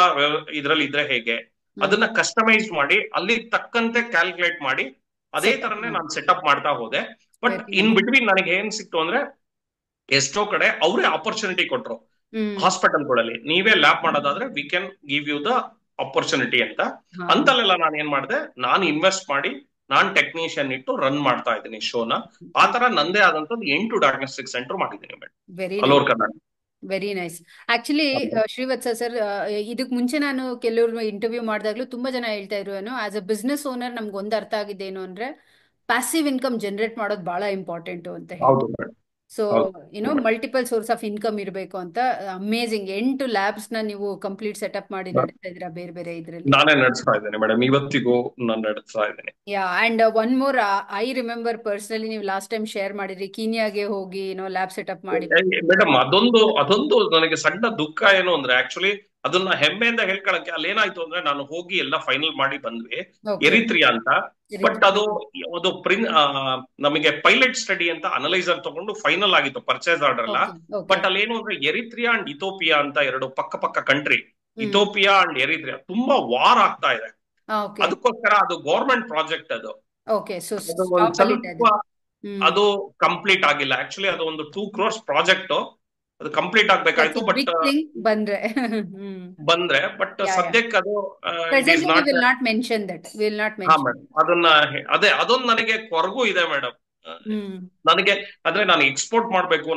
ಇದ್ರಲ್ಲಿ ಇದ್ರೆ ಹೇಗೆ, ಹ್ಮ್ ಅದನ್ನ ಕಸ್ಟಮೈಸ್ ಮಾಡಿ ಅಲ್ಲಿ ತಕ್ಕಂತೆ ಕ್ಯಾಲ್ಕುಲೇಟ್ ಮಾಡಿ ಅದೇ ಸೆಟಪ್ ತರನೇ ಮಾಡಿ. ನಾನು ಸೆಟಪ್ ಮಾಡ್ತಾ ಹೋದೆ. But very in nice. Between ನನಗೆ ಏನ್ ಸಿಕ್ತು ಅಂದ್ರೆ ಎಷ್ಟೋ ಕಡೆ ಅವರೇ ಆಪರ್ಚುನಿಟಿ ಕೊಟ್ರು. ಹ್ಮ್ ಹಾಸ್ಪಿಟಲ್ಗಳಲ್ಲಿ ನೀವೇ ಲ್ಯಾಬ್ ಮಾಡೋದಾದ್ರೆ we can give you the opportunity ಅಂತ. ಹಾ. ಅಂತಲ್ಲೆಲ್ಲ ನಾನು ಏನ್ ಮಾಡಿದೆ, ನಾನು ಇನ್ವೆಸ್ಟ್ ಮಾಡಿ ನಾನ್ ಟೆಕ್ನಿಷಿಯನ್ ಇಟ್ಟು ರನ್ ಮಾಡ್ತಾ ಇದ್ದೀನಿ ಶೋನ. ಆ ತರ ನಂದೇ ಆದಂತದ್ದು 8 ಡಯಾಗ್ನೋಸ್ಟಿಕ್ ಸೆಂಟರ್ ಮಾಡಿದ್ದೀನಿ madam, very all nice. Over Karnataka. Very nice. Actually Srivatsa sir, ಇದಕ್ ಮುಂಚೆ ನಾನು ಕೆಲವ್ರು ಇಂಟರ್ವ್ಯೂ ಮಾಡಿದಾಗ್ಲೂ ತುಂಬಾ ಜನ ಹೇಳ್ತಾ ಇದ್ರು, ಏನು ಆಸ್ ಅ ಬಿಸ್ನೆಸ್ ಓನರ್ ನಮ್ಗೆ ಒಂದು ಅರ್ಥ ಆಗಿದೆ ಏನು ಅಂದ್ರೆ ಪ್ಯಾಸಿವ್ ಇನ್ಕಮ್ ಜನರೇಟ್ ಮಾಡೋದು ಬಹಳ ಇಂಪಾರ್ಟೆಂಟ್ ಅಂತ ಹೇಳಿ. ಹೌದು ಮೇಡಮ್. ಸೊ ಹೌದು. ಮಲ್ಟಿಪಲ್ ಸೋರ್ಸ್ ಆಫ್ ಇನ್ಕಮ್ ಇರಬೇಕು ಅಂತ. ಅಮೇಜಿಂಗ್, 8 ಲ್ಯಾಬ್ಸ್ ನ ನೀವು ಕಂಪ್ಲೀಟ್ ಸೆಟಪ್ ಮಾಡಿ ನಡೆಸ್ತಾ ಇದ್ದೀರಾ ಬೇರೆ ಬೇರೆ ಇದರಲ್ಲಿ. ನಾನೇ ನಡೆಸ್ತಾ ಇದ್ದೇನೆ ಮೇಡಮ್, ಇವತ್ತಿಗೂ ನಾನು ನಡೆಸ್ತಾ ಇದ್ದೇನೆ. Yeah, and one more, I remember personally ನೀವು ಲಾಸ್ಟ್ ಟೈಮ್ ಶೇರ್ ಮಾಡಿದ್ರಿ ಕೀನ್ಯಾಗೆ ಹೋಗಿ ಲ್ಯಾಬ್ ಸೆಟಪ್ ಮಾಡಿ. ಮೇಡಮ್, ಅದೊಂದು ನನಗೆ ಸಣ್ಣ ದುಃಖ ಏನು ಅಂದ್ರೆ ಆಕ್ಚುಲಿ ಅದನ್ನ ಹೆಮ್ಮೆಯಿಂದ ಹೇಳ್ಕೊಳಕ್ಕೆ ಅಲ್ಲಿ ಏನಾಯ್ತು ಅಂದ್ರೆ ನಾನು ಹೋಗಿ ಎಲ್ಲ ಫೈನಲ್ ಮಾಡಿ ಬಂದ್ವಿ ಓಕೆ. ಎರಿತ್ರಿಯಾ ಅಂತ. ಬಟ್ ಅದು ನಮಗೆ ಪೈಲಟ್ ಸ್ಟಡಿ ಅಂತ ಅನಲೈಸರ್ ತಗೊಂಡು ಫೈನಲ್ ಆಗಿತ್ತು ಪರ್ಚೇಸ್ ಆರ್ಡರ್ ಎಲ್ಲ. ಓಕೆ. ಬಟ್ ಅಲ್ಲಿ ಏನು ಅಂದ್ರೆ ಎರಿತ್ರಿಯಾ ಅಂಡ್ ಇಥೋಪಿಯಾ ಅಂತ ಎರಡು ಪಕ್ಕ ಪಕ್ಕ ಕಂಟ್ರಿ, ಹ್ಮ್ ಇಥೋಪಿಯಾ ಅಂಡ್ ಎರಿತ್ರಿಯಾ ತುಂಬಾ ವಾರ್ ಆಗ್ತಾ ಇದೆ. ಓಕೆ. ಅದಕ್ಕೋಸ್ಕರ ಅದು ಗೌರ್ಮೆಂಟ್ ಪ್ರಾಜೆಕ್ಟ್ ಅದು. ಓಕೆ. ಸೊ ಅದು ಒಂದ್ ಸ್ಟಾಪ್ ಅಲ್ಲಿ ಇದೆ ಅದು. ಸ್ವಲ್ಪ ಹ್ಮ್ ಅದು ಕಂಪ್ಲೀಟ್ ಆಗಿಲ್ಲ. ಆಕ್ಚುಲಿ ಅದು ಒಂದು 2 crores ಪ್ರಾಜೆಕ್ಟ್, ಅದು ಕಂಪ್ಲೀಟ್ ಆಗ್ಬೇಕಾಯ್ತು. ಬಟ್ ಬಿಗ್ ಥಿಂಗ್ ಬಂದ್ರೆ. ಹ್ಮ್ ಬಂದ್ರೆ ಬಟ್ ಯಾ ಯಾ ಸದ್ಯಕ್ಕೆ ಅದು it is presently we not. Will not mention that, will not ಹಾ ಮೆನ್ಷನ್. ಮೇಡಮ್, ಅದನ್ನ ಅದೇ ಅದೊಂದು ನನಗೆ ಕೊರಗು ಇದೆ ಮೇಡಮ್. ಹ್ಮ್ ನನಗೆ ಅಂದ್ರೆ ನಾನು ಎಕ್ಸ್ಪೋರ್ಟ್ ಮಾಡ್ಬೇಕು,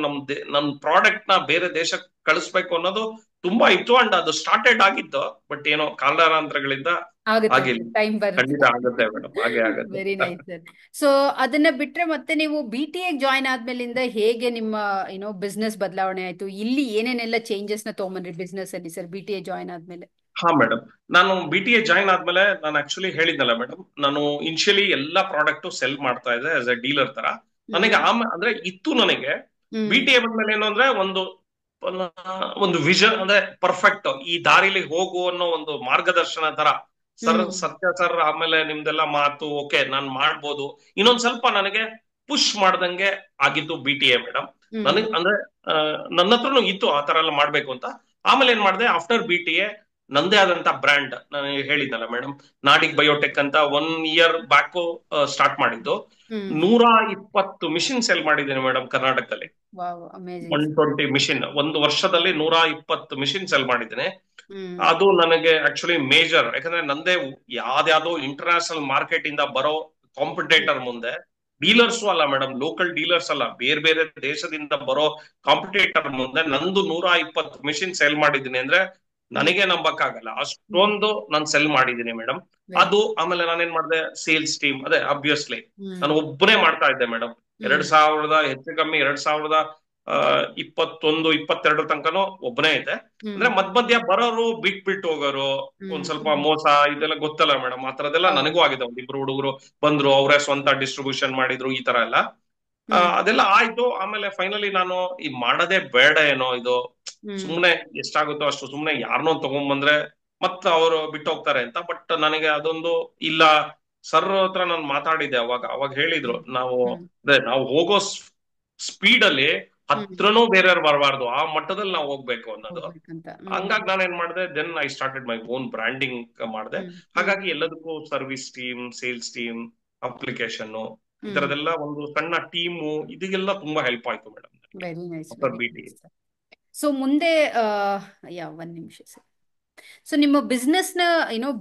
ನಮ್ ಪ್ರಾಡಕ್ಟ್ ನ ಬೇರೆ ದೇಶಕ್ಕೆ ಕಳಿಸ್ಬೇಕು ಅನ್ನೋದು ತುಂಬಾ ಇತ್ತು. ಅಂಡ್ ಅದು ಸ್ಟಾರ್ಟೆಡ್ ಆಗಿತ್ತು, ಬಟ್ ಏನೋ ಕಾರಣಾಂತರಗಳಿಂದ ಆಗುತ್ತೆ, ಆಗಿಲ್ಲ. ಟೈಮ್ ಬರುತ್ತೆ. ಖಂಡಿತ ಆಗುತ್ತೆ ಮೇಡಮ್, ಹಾಗೆ ಆಗುತ್ತೆ. Very nice sir. ಸೊ ಅದನ್ನ ಬಿಟ್ರೆ ಮತ್ತೆ ನೀವು ಬಿ ಟಿ ಎ ಜಾಯ್ನ್ ಆದ್ಮೇಲಿಂದ ಹೇಗೆ ನಿಮ್ಮ ಬಿಸ್ನೆಸ್ ಬದಲಾವಣೆ ಆಯ್ತು? ಇಲ್ಲಿ ಏನೇನೆಲ್ಲ ಚೇಂಜಸ್ ನ ತಗೊಂಬಂದ್ರಿ ಬಿಸ್ನೆಸ್ ಅಲ್ಲಿ sir B T A join ಆದ್ಮೇಲೆ? ಹಾ ಮೇಡಮ್, ನಾನು ಬಿ ಟಿ ಎ ಜಾಯ್ನ್ ಆದ್ಮೇಲೆ ನಾನು ಆಕ್ಚುಲಿ ಹೇಳಿದ್ನಲ್ಲ ಮೇಡಮ್, ನಾನು ಇನಿಷಿಯಲಿ ಎಲ್ಲಾ ಪ್ರಾಡಕ್ಟ್ ಸೆಲ್ ಮಾಡ್ತಾ ಇದ್ದೆ ಆಸ್ ಎ ಡೀಲರ್ ತರ. ನನಗೆ ಅಂದ್ರೆ ಇತ್ತು ನನಗೆ ಬಿ ಟಿ ಎ ಬಂದ್ಮೇಲೆ ಏನು ಅಂದ್ರೆ ಒಂದು ವಿಷನ್, ಅಂದ್ರೆ ಪರ್ಫೆಕ್ಟ್ ಈ ದಾರಿಲಿ ಹೋಗು ಅನ್ನೋ ಒಂದು ಮಾರ್ಗದರ್ಶನ ತರ. ಸರ್ ಸತ್ಯ ಸರ್, ಆಮೇಲೆ ನಿಮ್ದೆಲ್ಲ ಮಾತು ಓಕೆ ನಾನ್ ಮಾಡ್ಬೋದು, ಇನ್ನೊಂದ್ ಸ್ವಲ್ಪ ನನಗೆ ಪುಷ್ ಮಾಡ್ದಂಗೆ ಆಗಿದ್ದು ಬಿ ಟಿ ಎ ಮೇಡಮ್. ನನಗೆ ಅಂದ್ರೆ ನನ್ನ ಹತ್ರನು ಇತ್ತು ಆ ತರ ಎಲ್ಲ ಮಾಡ್ಬೇಕು ಅಂತ. ಆಮೇಲೆ ಏನ್ ಮಾಡಿದೆ, ಆಫ್ಟರ್ ಬಿ ಟಿ ಎ ನಂದೇ ಆದಂತ ಬ್ರ್ಯಾಂಡ್, ನಾನು ಹೇಳಿದ್ನಲ್ಲ ಮೇಡಮ್, ನಾಡಿಗ್ ಬಯೋಟೆಕ್ ಅಂತ 1 year ಬ್ಯಾಕ್ ಸ್ಟಾರ್ಟ್ ಮಾಡಿದ್ದು. 120 ಮಿಷಿನ್ ಸೆಲ್ ಮಾಡಿದ್ದೇನೆ ಮೇಡಮ್ ಕರ್ನಾಟಕದಲ್ಲಿ. 120 ಮಿಷಿನ್, ಒಂದು ವರ್ಷದಲ್ಲಿ 120 ಮಿಷಿನ್ ಸೆಲ್ ಮಾಡಿದ್ದೇನೆ. ಅದು ನನಗೆ ಆಕ್ಚುಲಿ ಮೇಜರ್, ಯಾಕಂದ್ರೆ ನಂದೇ ಯಾವ್ದಾವ್ದೋ ಇಂಟರ್ನ್ಯಾಷನಲ್ ಮಾರ್ಕೆಟ್ ಇಂದ ಬರೋ ಕಾಂಪಿಟೇಟರ್ ಮುಂದೆ, ಡೀಲರ್ಸ್ ಅಲ್ಲ ಮೇಡಮ್, ಲೋಕಲ್ ಡೀಲರ್ಸ್ ಅಲ್ಲ, ಬೇರೆ ಬೇರೆ ದೇಶದಿಂದ ಬರೋ ಕಾಂಪಿಟೇಟರ್ ಮುಂದೆ ನಂದು 120 ಮಿಷಿನ್ ಸೆಲ್ ಮಾಡಿದ್ದೀನಿ ಅಂದ್ರೆ ನನಗೆ ನಂಬಕ್ಕಾಗಲ್ಲ, ಅಷ್ಟೊಂದು ನಾನು ಸೆಲ್ ಮಾಡಿದ್ದೀನಿ ಮೇಡಮ್. ಅದು ಆಮೇಲೆ ನಾನೇನ್ ಮಾಡಿದೆ, ಸೇಲ್ಸ್ ಟೀಮ್, ಅದೇ ಅಬ್ವಿಯಸ್ಲಿ ನಾನು ಒಬ್ಬನೇ ಮಾಡ್ತಾ ಇದ್ದೆ ಮೇಡಮ್. 2000 ಹೆಚ್ಚು ಕಮ್ಮಿ 2021, 22 ತನಕನೂ ಒಬ್ಬನೇ ಇದ್ದೆ. ಅಂದ್ರೆ ಮಧ್ಯ ಬರೋರು ಬಿಟ್ಟು ಹೋಗೋರು, ಒಂದ್ ಸ್ವಲ್ಪ ಮೋಸ ಇದೆಲ್ಲ ಗೊತ್ತಲ್ಲ ಮೇಡಮ್, ಆ ತರದೆಲ್ಲ ನನಗೂ ಆಗಿದೆ. ಒಂದಿಬ್ರು ಹುಡುಗರು ಬಂದ್ರು, ಅವರೇ ಸ್ವಂತ ಡಿಸ್ಟ್ರಿಬ್ಯೂಷನ್ ಮಾಡಿದ್ರು, ಈ ತರ ಎಲ್ಲ ಅದೆಲ್ಲ ಆಯ್ತು. ಆಮೇಲೆ ಫೈನಲಿ ನಾನು ಈ ಮಾಡದೇ ಬೇಡ ಏನೋ, ಇದು ಸುಮ್ನೆ ಎಷ್ಟಾಗುತ್ತೋ ಅಷ್ಟು ಸುಮ್ನೆ ಯಾರನ್ನೋ ತಗೊಂಡ್ಬಂದ್ರೆ ಮತ್ತ ಅವರು ಬಿಟ್ಟು ಹೋಗ್ತಾರೆ ಅಂತ. ಬಟ್ ನನಗೆ ಅದೊಂದು ಇಲ್ಲ. ಸರ್ ಹತ್ರ ನಾನು ಮಾತಾಡಿದ್ದೆ ಅವಾಗ. ಅವಾಗ ಹೇಳಿದ್ರು, ಹ್ಮ್ ಹ್ಮ್ ನಾವು ಹೋಗೋ ಸ್ಪೀಡ್ ಅಲ್ಲಿ ಹ್ಮ್ ಹತ್ರನೂ ಬೇರೆಯವ್ರು ಬರಬಾರ್ದು, ಆ ಮಟ್ಟದಲ್ಲಿ ನಾವು ಹೋಗ್ಬೇಕು ಅನ್ನೋದು. ಹೋಗ್ಬೇಕಂತ. ಹಂಗಾಗಿ ನಾನೇನ್ ಮಾಡಿದೆ, then I started my own branding ಮಾಡಿದೆ. ಹ್ಮ್ ಹ್ಮ್ ಹಾಗಾಗಿ ಎಲ್ಲದಕ್ಕೂ service team, sales team, application, ಈ ಹ್ಮ್ ತರದೆಲ್ಲ ಒಂದು ಸಣ್ಣ ಟೀಮು, ಇದಕ್ಕೆಲ್ಲ ತುಂಬಾ ಹೆಲ್ಪ್ ಆಯ್ತು ಮೇಡಮ್ ನನಗೆ very nice, after very B T. Nice. So ಮುಂದೆ ಒಂದ್ ನಿಮಿಷ ಸರ್. ಸೊ ನಿಮ್ಮ ಬಿಸ್ನೆಸ್ನ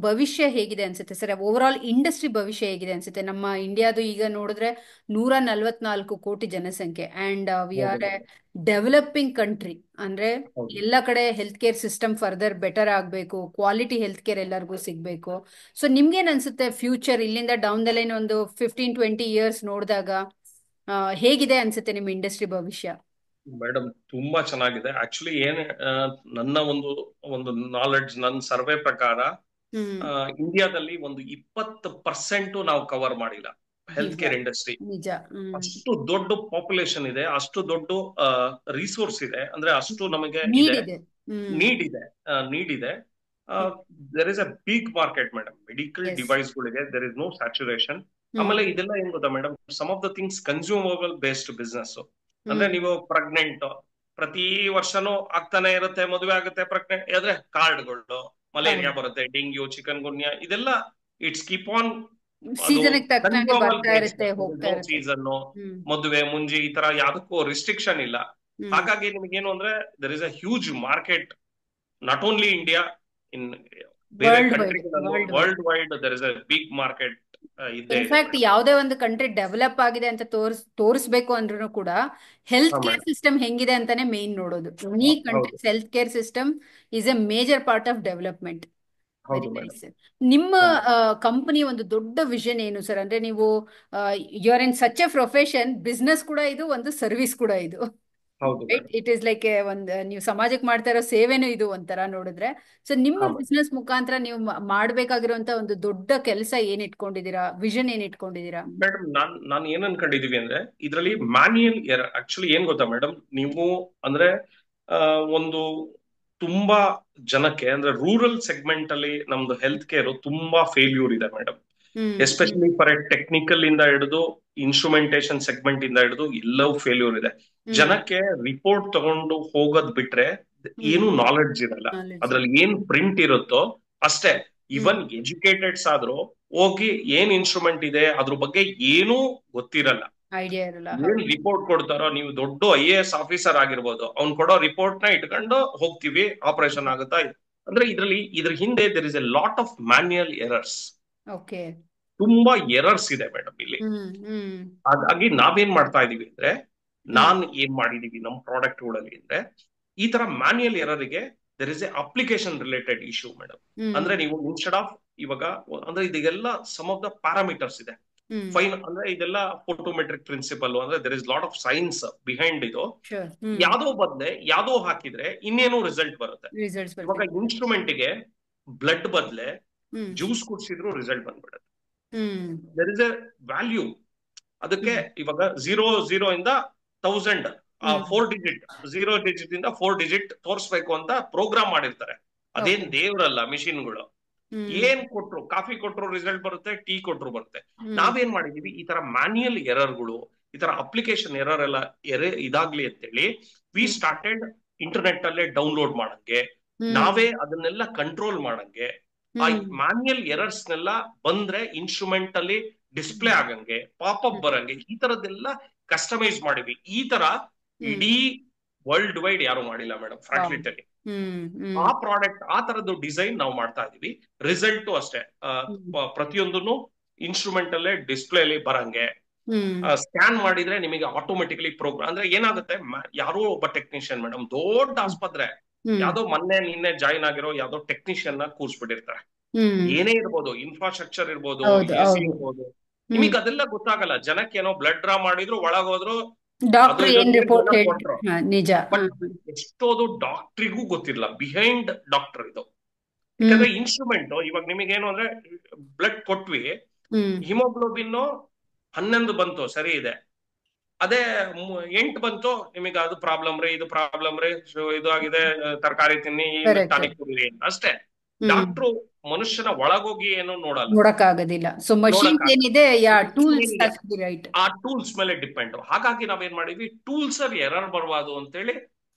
ಭವಿಷ್ಯ ಹೇಗಿದೆ ಅನ್ಸುತ್ತೆ ಸರ್? ಓವರ್ ಆಲ್ ಇಂಡಸ್ಟ್ರಿ ಭವಿಷ್ಯ ಹೇಗಿದೆ ಅನ್ಸುತ್ತೆ? ನಮ್ಮ ಇಂಡಿಯಾದು ಈಗ ನೋಡಿದ್ರೆ 144 ಕೋಟಿ ಜನಸಂಖ್ಯೆ, ಅಂಡ್ ವಿ ಹೌದು are a madam. Developing country. ಅಂದ್ರೆ ಹೌದು ಎಲ್ಲ ಕಡೆ health care system further better ಆಗಬೇಕು, ಕ್ವಾಲಿಟಿ ಹೆಲ್ತ್ ಕೇರ್ ಎಲ್ಲರಿಗೂ ಸಿಗಬೇಕು. ಸೊ ನಿಮ್ಗೇನ್ ಅನ್ಸುತ್ತೆ ಫ್ಯೂಚರ್ ಇಲ್ಲಿಂದ ಡೌನ್ ದ ಲೈನ್ ಒಂದು 15-20 ಇಯರ್ಸ್ ನೋಡಿದಾಗ ಹೇಗಿದೆ ಅನ್ಸುತ್ತೆ ನಿಮ್ಮ ಇಂಡಸ್ಟ್ರಿ ಭವಿಷ್ಯ? ಮೇಡಮ್, ತುಂಬಾ ಚೆನ್ನಾಗಿದೆ. ಆಕ್ಚುಲಿ ಆ, ನನ್ನ ಒಂದು ಒಂದು ನಾಲೆಡ್ಜ್, ನನ್ನ ಸರ್ವೆ ಪ್ರಕಾರ ಹ್ಮ್. ಇಂಡಿಯಾದಲ್ಲಿ ಒಂದು 20% ನಾವು ಕವರ್ ಮಾಡಿಲ್ಲ ಹೆಲ್ತ್ ನಿಜ, ಕೇರ್ ಇಂಡಸ್ಟ್ರಿ. ನಿಜ. ಹ್ಮ್. ಅಷ್ಟು ದೊಡ್ಡ ಪಾಪ್ಯುಲೇಷನ್ ಇದೆ, ಅಷ್ಟು ದೊಡ್ಡ ರಿಸೋರ್ಸ್ ಇದೆ, ಅಂದ್ರೆ ಅಷ್ಟು ನಮಗೆ ಇದೆ, ನೀಡಿದೆ. ಹ್ಮ್. ನೀಡ್ ಇದೆ. ನೀಡ್ ಇದೆ. There is a big market madam. Medical ಎಸ್. ಡಿವೈಸ್ಗಳಿಗೆ ದೇರ್ ಇಸ್ ನೋ ಸ್ಯಾಚುರೇಷನ್. ಹ್ಮ್ ಆಮೇಲೆ ಇದೆಲ್ಲ ಏನ್ ಗೊತ್ತಾ madam, some of the things consumable based business. ಅಂದ್ರೆ ಹ್ಮ್ ನೀವು ಪ್ರೆಗ್ನೆಂಟ್, ಪ್ರತಿ ವರ್ಷನೂ ಆಗ್ತಾನೆ ಇರುತ್ತೆ, ಮದುವೆ ಆಗುತ್ತೆ, ಪ್ರೆಗ್ನೆಂಟ್ ಆದ್ರೆ ಕಾರ್ಡ್ಗಳು, ಮಲೇರಿಯಾ ಹೌದು. ಬರುತ್ತೆ, ಡೆಂಗ್ಯೂ, ಚಿಕನ್ ಗುನ್ಯಾ, ಇದೆಲ್ಲ ಇಟ್ಸ್ ಕೀಪ್ ಆನ್. ಅದು ಸೀಸನ್ಗೆ ತಕ್ಕನಾಗೆ ಕನ್ಸ್ಯೂಮಬಲ್ ಬರ್ತಾ ಬೇಸ್ಡ್, ಇರುತ್ತೆ, ಹೋಗ್ತಾ ಇರುತ್ತೆ. ಸೀಸನ್, ಹ್ಮ್ ಮದುವೆ ಮುಂಜಿ ಈ ತರ ಯಾವ್ದಕ್ಕೂ ರಿಸ್ಟ್ರಿಕ್ಷನ್ ಇಲ್ಲ. ಹ್ಮ್. ಹಾಗಾಗಿ ನಿಮಗೇನು ಅಂದ್ರೆ there is a huge market, not only India, in ಬೇರೆ ವರ್ಲ್ಡ್ ವೈಡ್, ಕಂಟ್ರಿಗಳಲ್ಲೂ world wide. World wide there is a big market ಇದ್ದೇ ಇದೆ ಇನ್ಫ್ಯಾಕ್ಟ್ ಮೇಡಮ್. ಯಾವುದೇ ಒಂದು ಕಂಟ್ರಿ ಡೆವಲಪ್ ಆಗಿದೆ ಅಂತ ತೋರಿಸ್ಬೇಕು ಅಂದ್ರೂ ಕೂಡ ಹೆಲ್ತ್ ಹಾ ಕೇರ್ ಮೇಡಮ್. ಸಿಸ್ಟಮ್ ಹೆಂಗಿದೆ ಅಂತಾನೆ ಮೇನ್ ನೋಡೋದು. ಎನಿ ಹೌದು. Countries health care system is A major part of development. Very ಹೌದು ಮೇಡಮ್. ನೈಸ್. ನಿಮ್ಮ ಹಾ ಮೇಡಮ್. ಕಂಪನಿ ಒಂದು ದೊಡ್ಡ ವಿಷನ್ ಏನು ಸರ್? ಅಂದ್ರೆ ನೀವು you are in such a profession, business ಕೂಡ ಇದು, ಒಂದು ಸರ್ವಿಸ್ ಕೂಡ ಇದು. ಹೌದು right, madam. It is like ಒಂದು ನೀವು ಸಮಾಜಕ್ಕೆ ಮಾಡ್ತಾ ಇರೋ ಸೇವೆನೂ ಇದು ಒಂಥರ ನೋಡಿದ್ರೆ. ಸೊ ನಿಮ್ಮ ಹಾ ಮೇಡಮ್. ಬಿಸ್ನೆಸ್ ಮುಖಾಂತರ ನೀವು ಮಾಡ್ಬೇಕಾಗಿರುವಂತ ಒಂದು ದೊಡ್ಡ ಕೆಲಸ ಏನ್ ಇಟ್ಕೊಂಡಿದ್ದೀರಾ, ವಿಷನ್ ಏನ್ ಇಟ್ಕೊಂಡಿದ್ದೀರಾ? ಮೇಡಮ್, ನಾನ್ ಏನ್ ಅನ್ಕೊಂಡಿದೀವಿ ಅಂದ್ರೆ, ಇದರಲ್ಲಿ ಮ್ಯಾನ್ಯಲ್ ಎರರ್. ಆಕ್ಚುಲಿ ಏನ್ ಗೊತ್ತಾ ಮೇಡಮ್, ನೀವು ಅಂದ್ರೆ ಆ, ಒಂದು ತುಂಬಾ ಜನಕ್ಕೆ ಅಂದ್ರೆ ರೂರಲ್ ಸೆಗ್ಮೆಂಟ್ ಅಲ್ಲಿ ನಮ್ದು ಹೆಲ್ತ್ ಕೇರ್ ತುಂಬಾ ಫೇಲ್ಯೂರ್ ಇದೆ madam. Hmm hmm especially for A technical ಇಂದ ಹಿಡಿದು ಇನ್ಸ್ಟ್ರೂಮೆಂಟೇಶನ್ ಸೆಗ್ಮೆಂಟ್ ಇಂದ ಹಿಡಿದು ಎಲ್ಲವೂ ಫೇಲ್ಯೂರ್ ಇದೆ. ಹ್ಮ್ ಜನಕ್ಕೆ ರಿಪೋರ್ಟ್ ತಗೊಂಡು ಹೋಗೋದ್ ಬಿಟ್ರೆ ಹ್ಮ್ ಏನು ನಾಲೆಡ್ಜ್ ಇರಲ್ಲ. ನಾಲೆಡ್ಜ್. ಅದ್ರಲ್ಲಿ ಏನ್ ಪ್ರಿಂಟ್ ಇರುತ್ತೋ ಅಷ್ಟೇ. ಹ್ಮ್. ಇವನ್ ಎಜುಕೇಟೆಡ್ಸ್ ಆದ್ರೂ ಹೋಗಿ ಏನ್ ಇನ್ಸ್ಟ್ರೂಮೆಂಟ್ ಇದೆ ಅದ್ರ ಬಗ್ಗೆ ಏನೂ ಗೊತ್ತಿರಲ್ಲ. ಐಡಿಯಾ ಇರಲ್ಲ. ಏನ್ ಹೌದು. ರಿಪೋರ್ಟ್ ಕೊಡ್ತಾರೋ, ನೀವು ದೊಡ್ಡ IAS ಆಫೀಸರ್ ಆಗಿರ್ಬೋದು, ಅವ್ನ್ ಕೊಡೋ ರಿಪೋರ್ಟ್ ನ ಇಟ್ಕೊಂಡು ಹೋಗ್ತೀವಿ, ಆಪರೇಷನ್ ಆಗುತ್ತಾ. ಅಂದ್ರೆ ಇದ್ರ ಹಿಂದೆ there is a lot of manual errors. Okay. ತುಂಬಾ ಎರರ್ಸ್ ಇದೆ ಮೇಡಮ್ ಇಲ್ಲಿ. ಹ್ಮ್ ಹ್ಮ್ ಹಾಗಾಗಿ ನಾವೇನ್ ಮಾಡ್ತಾ ಇದೀವಿ ಅಂದ್ರೆ, ಹ್ಮ್ ನಾನ್ ಏನ್ ಮಾಡಿದೀವಿ ನಮ್ಮ ಪ್ರಾಡಕ್ಟ್ಗಳಲ್ಲಿ ಅಂದ್ರೆ, ಈ ತರ ಮ್ಯಾನ್ಯಲ್ ಎರರ್ಗೆ there is a application related issue madam. ಹ್ಮ್ ಅಂದ್ರೆ ನೀವು ಇನ್ಸ್ಟೆಡ್ ಆಫ್ ಇವಾಗ, ಅಂದ್ರೆ ಇದೆಲ್ಲ ಸಮ್ ಆಫ್ ದ ಪ್ಯಾರಾಮೀಟರ್ಸ್ ಇದೆ. ಹ್ಮ್. ಫೈನ್ ಅಂದ್ರೆ ಇದೆಲ್ಲ ಫೋಟೋಮೆಟ್ರಿಕ್ ಪ್ರಿನ್ಸಿಪಲ್, ಅಂದ್ರೆ there is lot of science behind ಇದು. ಶೋರ್. ಹ್ಮ್. ಯಾವ್ದೋ ಬದಲೆ ಯಾವ್ದೋ ಹಾಕಿದ್ರೆ ಇನ್ನೇನೋ ರಿಸಲ್ಟ್ ಬರುತ್ತೆ. ರಿಸಲ್ಟ್ಸ್ ಇವಾಗ ಬರ್ತೀವಿ. ಇನ್ಸ್ಟ್ರೂಮೆಂಟ್ಗೆ ಬ್ಲಡ್ ಬದಲೆ ಹ್ಮ್ ಜ್ಯೂಸ್ ಕುಡಿಸಿದ್ರು ರಿಸಲ್ಟ್ ಬಂದ್ಬಿಡುತ್ತೆ. ಹ್ಮ್ ದರ್ ಇಸ್ ಎ ವ್ಯಾಲ್ಯೂ ಅದಕ್ಕೆ. ಹ್ಮ್ ಇವಾಗ 00 ಇಂದ 1000, ಆ ಹ್ಮ್. 4 ಡಿಜಿಟ್, 0 ಡಿಜಿಟ್ ಇಂದ 4 ಡಿಜಿಟ್ ತೋರಿಸ್ಬೇಕು ಅಂತ ಪ್ರೋಗ್ರಾಮ್ ಮಾಡಿರ್ತಾರೆ. ಅದೇನ್ ಓಕೆ. ದೇವ್ರಲ್ಲ ಮಿಷಿನ್ಗಳು. ಹ್ಮ್ ಏನ್ ಕೊಟ್ರು, ಕಾಫಿ ಕೊಟ್ರು ರಿಸಲ್ಟ್ ಬರುತ್ತೆ, ಟೀ ಕೊಟ್ರು ಬರುತ್ತೆ. ಹ್ಮ್ ನಾವೇನ್ ಮಾಡಿದೀವಿ, ಈ ತರ ಮ್ಯಾನ್ಯಲ್ ಎರರ್ಗಳು, ಈ ತರ ಅಪ್ಲಿಕೇಶನ್ ಎರರ್ ಎಲ್ಲ ಇದಾಗ್ಲಿ ಅಂತೇಳಿ ವಿ ಹ್ಮ್ ಸ್ಟಾರ್ಟೆಡ್ ಇಂಟರ್ನೆಟ್ ಅಲ್ಲೇ ಡೌನ್ಲೋಡ್ ಮಾಡಂಗೆ, ಹ್ಮ್ ನಾವೇ ಅದನ್ನೆಲ್ಲ ಕಂಟ್ರೋಲ್ ಮಾಡಂಗೆ, ಆ ಹ್ಮ್ ಮ್ಯಾನ್ಯಲ್ ಎರರ್ಸ್ ನೆಲ್ಲ ಬಂದ್ರೆ ಇನ್ಸ್ಟ್ರೂಮೆಂಟ್ ಅಲ್ಲಿ ಡಿಸ್ಪ್ಲೇ ಹ್ಮ್ ಆಗಂಗೆ, ಪಾಪಪ್ ಹ್ಮ್ ಬರಂಗೆ, ಈ ತರದ್ದೆಲ್ಲ ಕಸ್ಟಮೈಸ್ ಮಾಡಿವಿ. ಈ ತರ ಹ್ಮ್. ಇಡೀ ವರ್ಲ್ಡ್ ವೈಡ್ ಯಾರು ಮಾಡಿಲ್ಲ ಮೇಡಮ್, ವಾವ್. Frankly telling. ಹ್ಮ್ ಹ್ಮ್ ಆ ಪ್ರಾಡಕ್ಟ್, ಆ ತರದ್ದು ಡಿಸೈನ್ ನಾವು ಮಾಡ್ತಾ ಇದೀವಿ. ರಿಸಲ್ಟ್ ಅಷ್ಟೇ, ಹ್ಮ್ ಪ್ರತಿಯೊಂದನ್ನು ಇನ್ಸ್ಟ್ರೂಮೆಂಟ್ ಅಲ್ಲೇ ಡಿಸ್ಪ್ಲೇ ಅಲ್ಲಿ ಬರಂಗೆ. ಹ್ಮ್ ಸ್ಕ್ಯಾನ್ ಮಾಡಿದ್ರೆ ನಿಮಗೆ ಆಟೋಮೆಟಿಕಲಿ ಪ್ರೋಗ್ರಾಮ್, ಅಂದ್ರೆ ಏನಾಗುತ್ತೆ, ಯಾರೋ ಒಬ್ಬ ಟೆಕ್ನಿಷಿಯನ್ ಮೇಡಮ್, ದೊಡ್ಡ ಆಸ್ಪತ್ರೆ, ಹ್ಮ್ ಯಾವ್ದೋ ಮೊನ್ನೆ ನಿನ್ನೆ ಜಾಯಿನ್ ಆಗಿರೋ ಯಾವ್ದೋ ಟೆಕ್ನಿಷಿಯನ್ ನ ಕೂರ್ಸ್ಬಿಟ್ಟಿರ್ತಾರೆ. ಹ್ಮ್. ಏನೇ ಇರ್ಬೋದು, ಇನ್ಫ್ರಾಸ್ಟ್ರಕ್ಚರ್ ಇರ್ಬೋದು, ಹೌದು AC ಹೌದು. ಇರ್ಬೋದು, ಹ್ಮ್. ನಿಮಗೆ ಅದೆಲ್ಲ ಗೊತ್ತಾಗಲ್ಲ. ಜನಕ್ಕೆ ಏನೋ ಬ್ಲಡ್ ಡ್ರಾ ಮಾಡಿದ್ರು, ಒಳಗೋದ್ರು, ಅದು ಡಾಕ್ಟರ್ ಇದು ಏನ್ ರಿಪೋರ್ಟ್ ಏನೋ ಹೇಳ್. ಕೊಟ್ರು. ಹಾ, ನಿಜ. ಬಟ್ ಹ್ಮ್ ಎಷ್ಟೋದು ಡಾಕ್ಟ್ರಿಗೂ ಗೊತ್ತಿರಲ್ಲ ಬಿಹೈಂಡ್ ಡಾಕ್ಟರ್ ಇದು. ಹ್ಮ್ ಯಾಕಂದ್ರೆ ಇನ್ಸ್ಟ್ರೂಮೆಂಟ್ ಇವಾಗ ನಿಮಗೇನು ಅಂದ್ರೆ, ಬ್ಲಡ್ ಕೊಟ್ವಿ, ಹ್ಮ್ ಹಿಮೋಗ್ಲೋಬಿನ್ 11 ಬಂತು, ಸರಿ ಇದೆ. ಅದೇ 8 ಬಂತು, ನಿಮಗೆ ಅದು ಪ್ರಾಬ್ಲಮ್ ರೀ, ಇದು ಪ್ರಾಬ್ಲಮ್ ರೀ, ಇದು ಆಗಿದೆ, ತರಕಾರಿ ತಿನ್ನಿ, ಕರೆಕ್ಟ್. ಟಾನಿಕ್ ಕುಡೀರಿ ಅಷ್ಟೇ. ಹ್ಮ್. ಡಾಕ್ಟ್ರು ಮನುಷ್ಯನ ಒಳಗೋಗಿ ಏನೋ ನೋಡಲ್ಲ, ನೋಡಕ್ ಆಗೋದಿಲ್ಲ. ಸೊ ಮಷಿನ್ಸ್ ನೋಡಕ್ಕಾಗಲ್ಲ. ಏನಿದೆ, ಯಾ Machine ಟೂಲ್ಸ್ ಏನಿದೆ ಹ್ಯಾಸ್ ಟು ಬಿ ರೈಟ್. ಆ ಟೂಲ್ಸ್ ಮೇಲೆ ಡಿಪೆಂಡ್. ಹಾಗಾಗಿ ನಾವೇನ್ ಮಾಡಿದ್ವಿ, ಟೂಲ್ಸ್ ಅಲ್ಲಿ ಎರರ್ ಬರಬಾರ್ದು ಅಂತೇಳಿ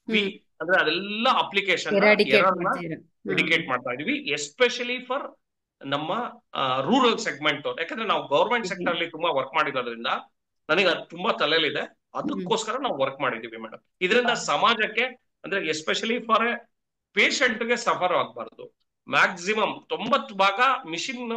ವಿ ಹ್ಮ್. ಅಂದ್ರೆ ಅದೆಲ್ಲ ಅಪ್ಲಿಕೇಶನ್ ನ ಎರಾಡಿಕೇಟ್ ಎರರ್ ನ ಮಾಡ್ತೀರಾ. ಹ್ಮ್. ಎಡಿಕೇಟ್ ಮಾಡ್ತಾ ಇದೀವಿ, ಎಸ್ಪೆಷಲಿ ಫಾರ್ ನಮ್ಮ ರೂರಲ್ ಸೆಗ್ಮೆಂಟ್. ಯಾಕಂದ್ರೆ ನಾವು ಗವರ್ಮೆಂಟ್ ಸೆಕ್ಟರ್ ಅಲ್ಲಿ ತುಂಬಾ ವರ್ಕ್ ಮಾಡಿರೋದ್ರಿಂದ ನನಗೆ ಅದು ತುಂಬಾ ತಲೆಯಲ್ಲಿದೆ. ಹ್ಮ್. ಅದಕ್ಕೋಸ್ಕರ ನಾವು ವರ್ಕ್ ಮಾಡಿದೀವಿ ಮೇಡಮ್. ಇದರಿಂದ ಸಮಾಜಕ್ಕೆ ಅಂದ್ರೆ ಎಸ್ಪೆಷಲಿ ಫಾರ್ ಪೇಷಂಟ್ಗೆ ಸಫರ್ ಆಗಬಾರ್ದು. Maximum 90% machine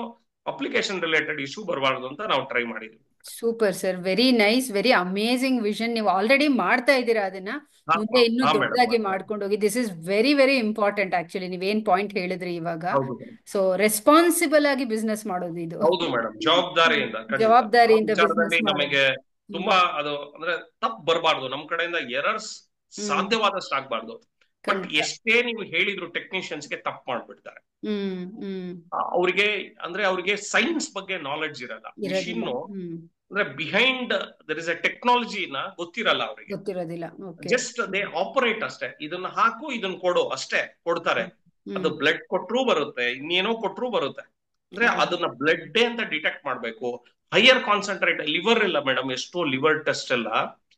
application related issue ಬರಬಾರ್ದು ಅಂತ ನಾವು ಟ್ರೈ ಮಾಡಿದ್ವಿ. Super sir, very nice, very amazing vision. ನೀವು ಆಲ್ರೆಡಿ ಮಾಡ್ತಾ ಇದ್ದೀರಾ ಅದನ್ನ, ಹಾ ಮುಂದೆ ಇನ್ನೂ ಹಾ ಮೇಡಮ್, ದೊಡ್ಡದಾಗಿ ಮಾಡ್ಕೊಂಡು ಹೋಗಿ. This is very very important actually, ನೀವೇನ್ ಪಾಯಿಂಟ್ ಹೇಳಿದ್ರಿ ಇವಾಗ. ಹೌದು ಮೇಡಮ್. ಸೊ ರೆಸ್ಪಾನ್ಸಿಬಲ್ ಆಗಿ ಬಿಸ್ನೆಸ್ ಮಾಡೋದು ಇದು. ಹೌದು ಮೇಡಮ್, ಜವಾಬ್ದಾರಿಯಿಂದ ಖಂಡಿತ ಆ ಜವಾಬ್ದಾರಿಯಿಂದ ಬಿಸ್ನೆಸ್ ವಿಚಾರದಲ್ಲಿ ಮಾಡೋದು. ನಮಗೆ ಹ್ಮ್. ತುಂಬಾ ಅದು ಅಂದ್ರೆ ತಪ್ಪು ಬರಬಾರ್ದು, ನಮ್ ಕಡೆಯಿಂದ ಎರರ್ಸ್ ಹ್ಮ್. ಸಾಧ್ಯವಾದಷ್ಟು ಆಗ್ಬಾರ್ದು. ಬಟ್ ಖಂಡಿತ. ಎಷ್ಟೇ ನೀವು ಹೇಳಿದ್ರು ಟೆಕ್ನಿಷಿಯನ್ಸ್ಗೆ ತಪ್ಪು ಮಾಡ್ಬಿಡ್ತಾರೆ. ಹ್ಮ್. ಹ್ಮ್. ಅವ್ರಿಗೆ ಅಂದ್ರೆ ಅವ್ರಿಗೆ ಸೈನ್ಸ್ ಬಗ್ಗೆ ನಾಲೆಡ್ಜ್ ಇರಲ್ಲ. ಮಿಷಿನ್ ಇರೋದಿಲ್ಲ. ಹ್ಮ್. ಅಂದ್ರೆ ಬಿಹೈಂಡ್ ದರ್ ಇಸ್ ಎ ಟೆಕ್ನಾಲಜಿನ ಗೊತ್ತಿರಲ್ಲ ಅವರಿಗೆ. ಗೊತ್ತಿರೋದಿಲ್ಲ. ಓಕೆ. ಜಸ್ಟ್ ದೇ ಆಪರೇಟ್ ಅಷ್ಟೇ, ಇದನ್ನ ಹಾಕು ಇದನ್ನ ಕೊಡು ಅಷ್ಟೇ ಕೊಡ್ತಾರೆ. ಅದು ಹ್ಮ್. ಬ್ಲಡ್ ಕೊಟ್ರೂ ಬರುತ್ತೆ, ಇನ್ನೇನೋ ಕೊಟ್ರೂ ಬರುತ್ತೆ. ಅಂದ್ರೆ ಹೌದು. ಅದನ್ನ ಬ್ಲಡ್ ಅಂತ ಡಿಟೆಕ್ಟ್ ಮಾಡ್ಬೇಕು. ಹೈಯರ್ ಕಾನ್ಸಂಟ್ರೇಟ್ ಲಿವರ್ ಇಲ್ಲ ಮೇಡಮ್, ಎಷ್ಟೋ ಲಿವರ್ ಟೆಸ್ಟ್ ಎಲ್ಲ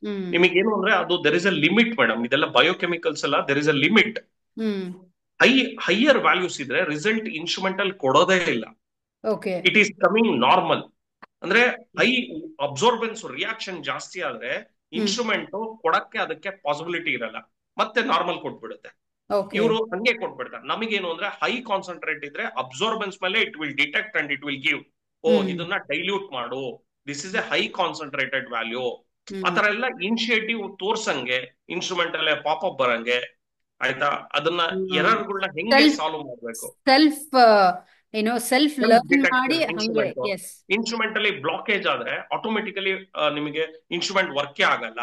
ಹ್ಮ್. ನಿಮಗೇನು ಅಂದ್ರೆ ಅದು there is a limit madam. ಇದೆಲ್ಲ ಬಯೋಕೆಮಿಕಲ್ಸ್ ಎಲ್ಲ there is a limit. Hmm. Higher values ಇದ್ರೆ ರಿಸಲ್ಟ್ ಇನ್ಸ್ಟ್ರೂಮೆಂಟ್ ಅಲ್ಲಿ ಕೊಡೋದೇ ಇಲ್ಲ. Okay. It is coming normal. ಅಂದ್ರೆ ಹೈ ಅಬ್ಸರ್ಬೆನ್ಸ್ ರಿಯಾಕ್ಷನ್ ಜಾಸ್ತಿ ಆದ್ರೆ ಹ್ಮ್. ಇನ್ಸ್ಟ್ರೂಮೆಂಟ್ ಕೊಡಕ್ಕೆ ಅದಕ್ಕೆ ಪಾಸಿಬಿಲಿಟಿ ಇರಲ್ಲ, ಮತ್ತೆ ನಾರ್ಮಲ್ ಕೊಟ್ಬಿಡುತ್ತೆ. ಓಕೆ. ಇವರು ಹಂಗೆ ಕೊಟ್ಬಿಡ್ತಾರೆ. ನಮಗೇನು ಅಂದ್ರೆ ಹೈ ಕಾನ್ಸಂಟ್ರೇಟ್ ಇದ್ರೆ ಅಬ್ಸರ್ಬೆನ್ಸ್ ಮೇಲೆ it will detect and it will give. ಓ ಹ್ಮ್. ಇದನ್ನ ಡೈಲ್ಯೂಟ್ ಮಾಡು, this is a high concentrated value. ಹ್ಮ್. ಆತರ ಎಲ್ಲ ಇನಿಷಿಯೇಟಿವ್ ತೋರ್ಸಂಗೆ, ಇನ್ಸ್ಟ್ರೂಮೆಂಟ್ ಅಲ್ಲೇ ಪಾಪಪ್ ಬರಂಗೆ, ಆಯ್ತಾ, ಅದನ್ನ ಎರರ್ಗಳನ್ನ ಹೆಂಗೆ ಸೆಲ್ಫ್ ಸಾಲ್ವ್ ಮಾಡ್ಬೇಕು. ಸೆಲ್ಫ್ ಸೆಲ್ಫ್ ಸೆಲ್ಫ್ ಲರ್ನ್ ಮಾಡಿ ಡಿಟೆಕ್ಷನ್ ಹಂಗೆ. ಇನ್ಸ್ಟ್ರೂಮೆಂಟ್. ಎಸ್. ಇನ್ಸ್ಟ್ರೂಮೆಂಟ್ ಅಲ್ಲಿ ಬ್ಲಾಕೇಜ್ ಆದ್ರೆ ಆಟೋಮೆಟಿಕಲಿ ನಿಮಗೆ ಇನ್ಸ್ಟ್ರೂಮೆಂಟ್ ವರ್ಕೇ ಆಗಲ್ಲ.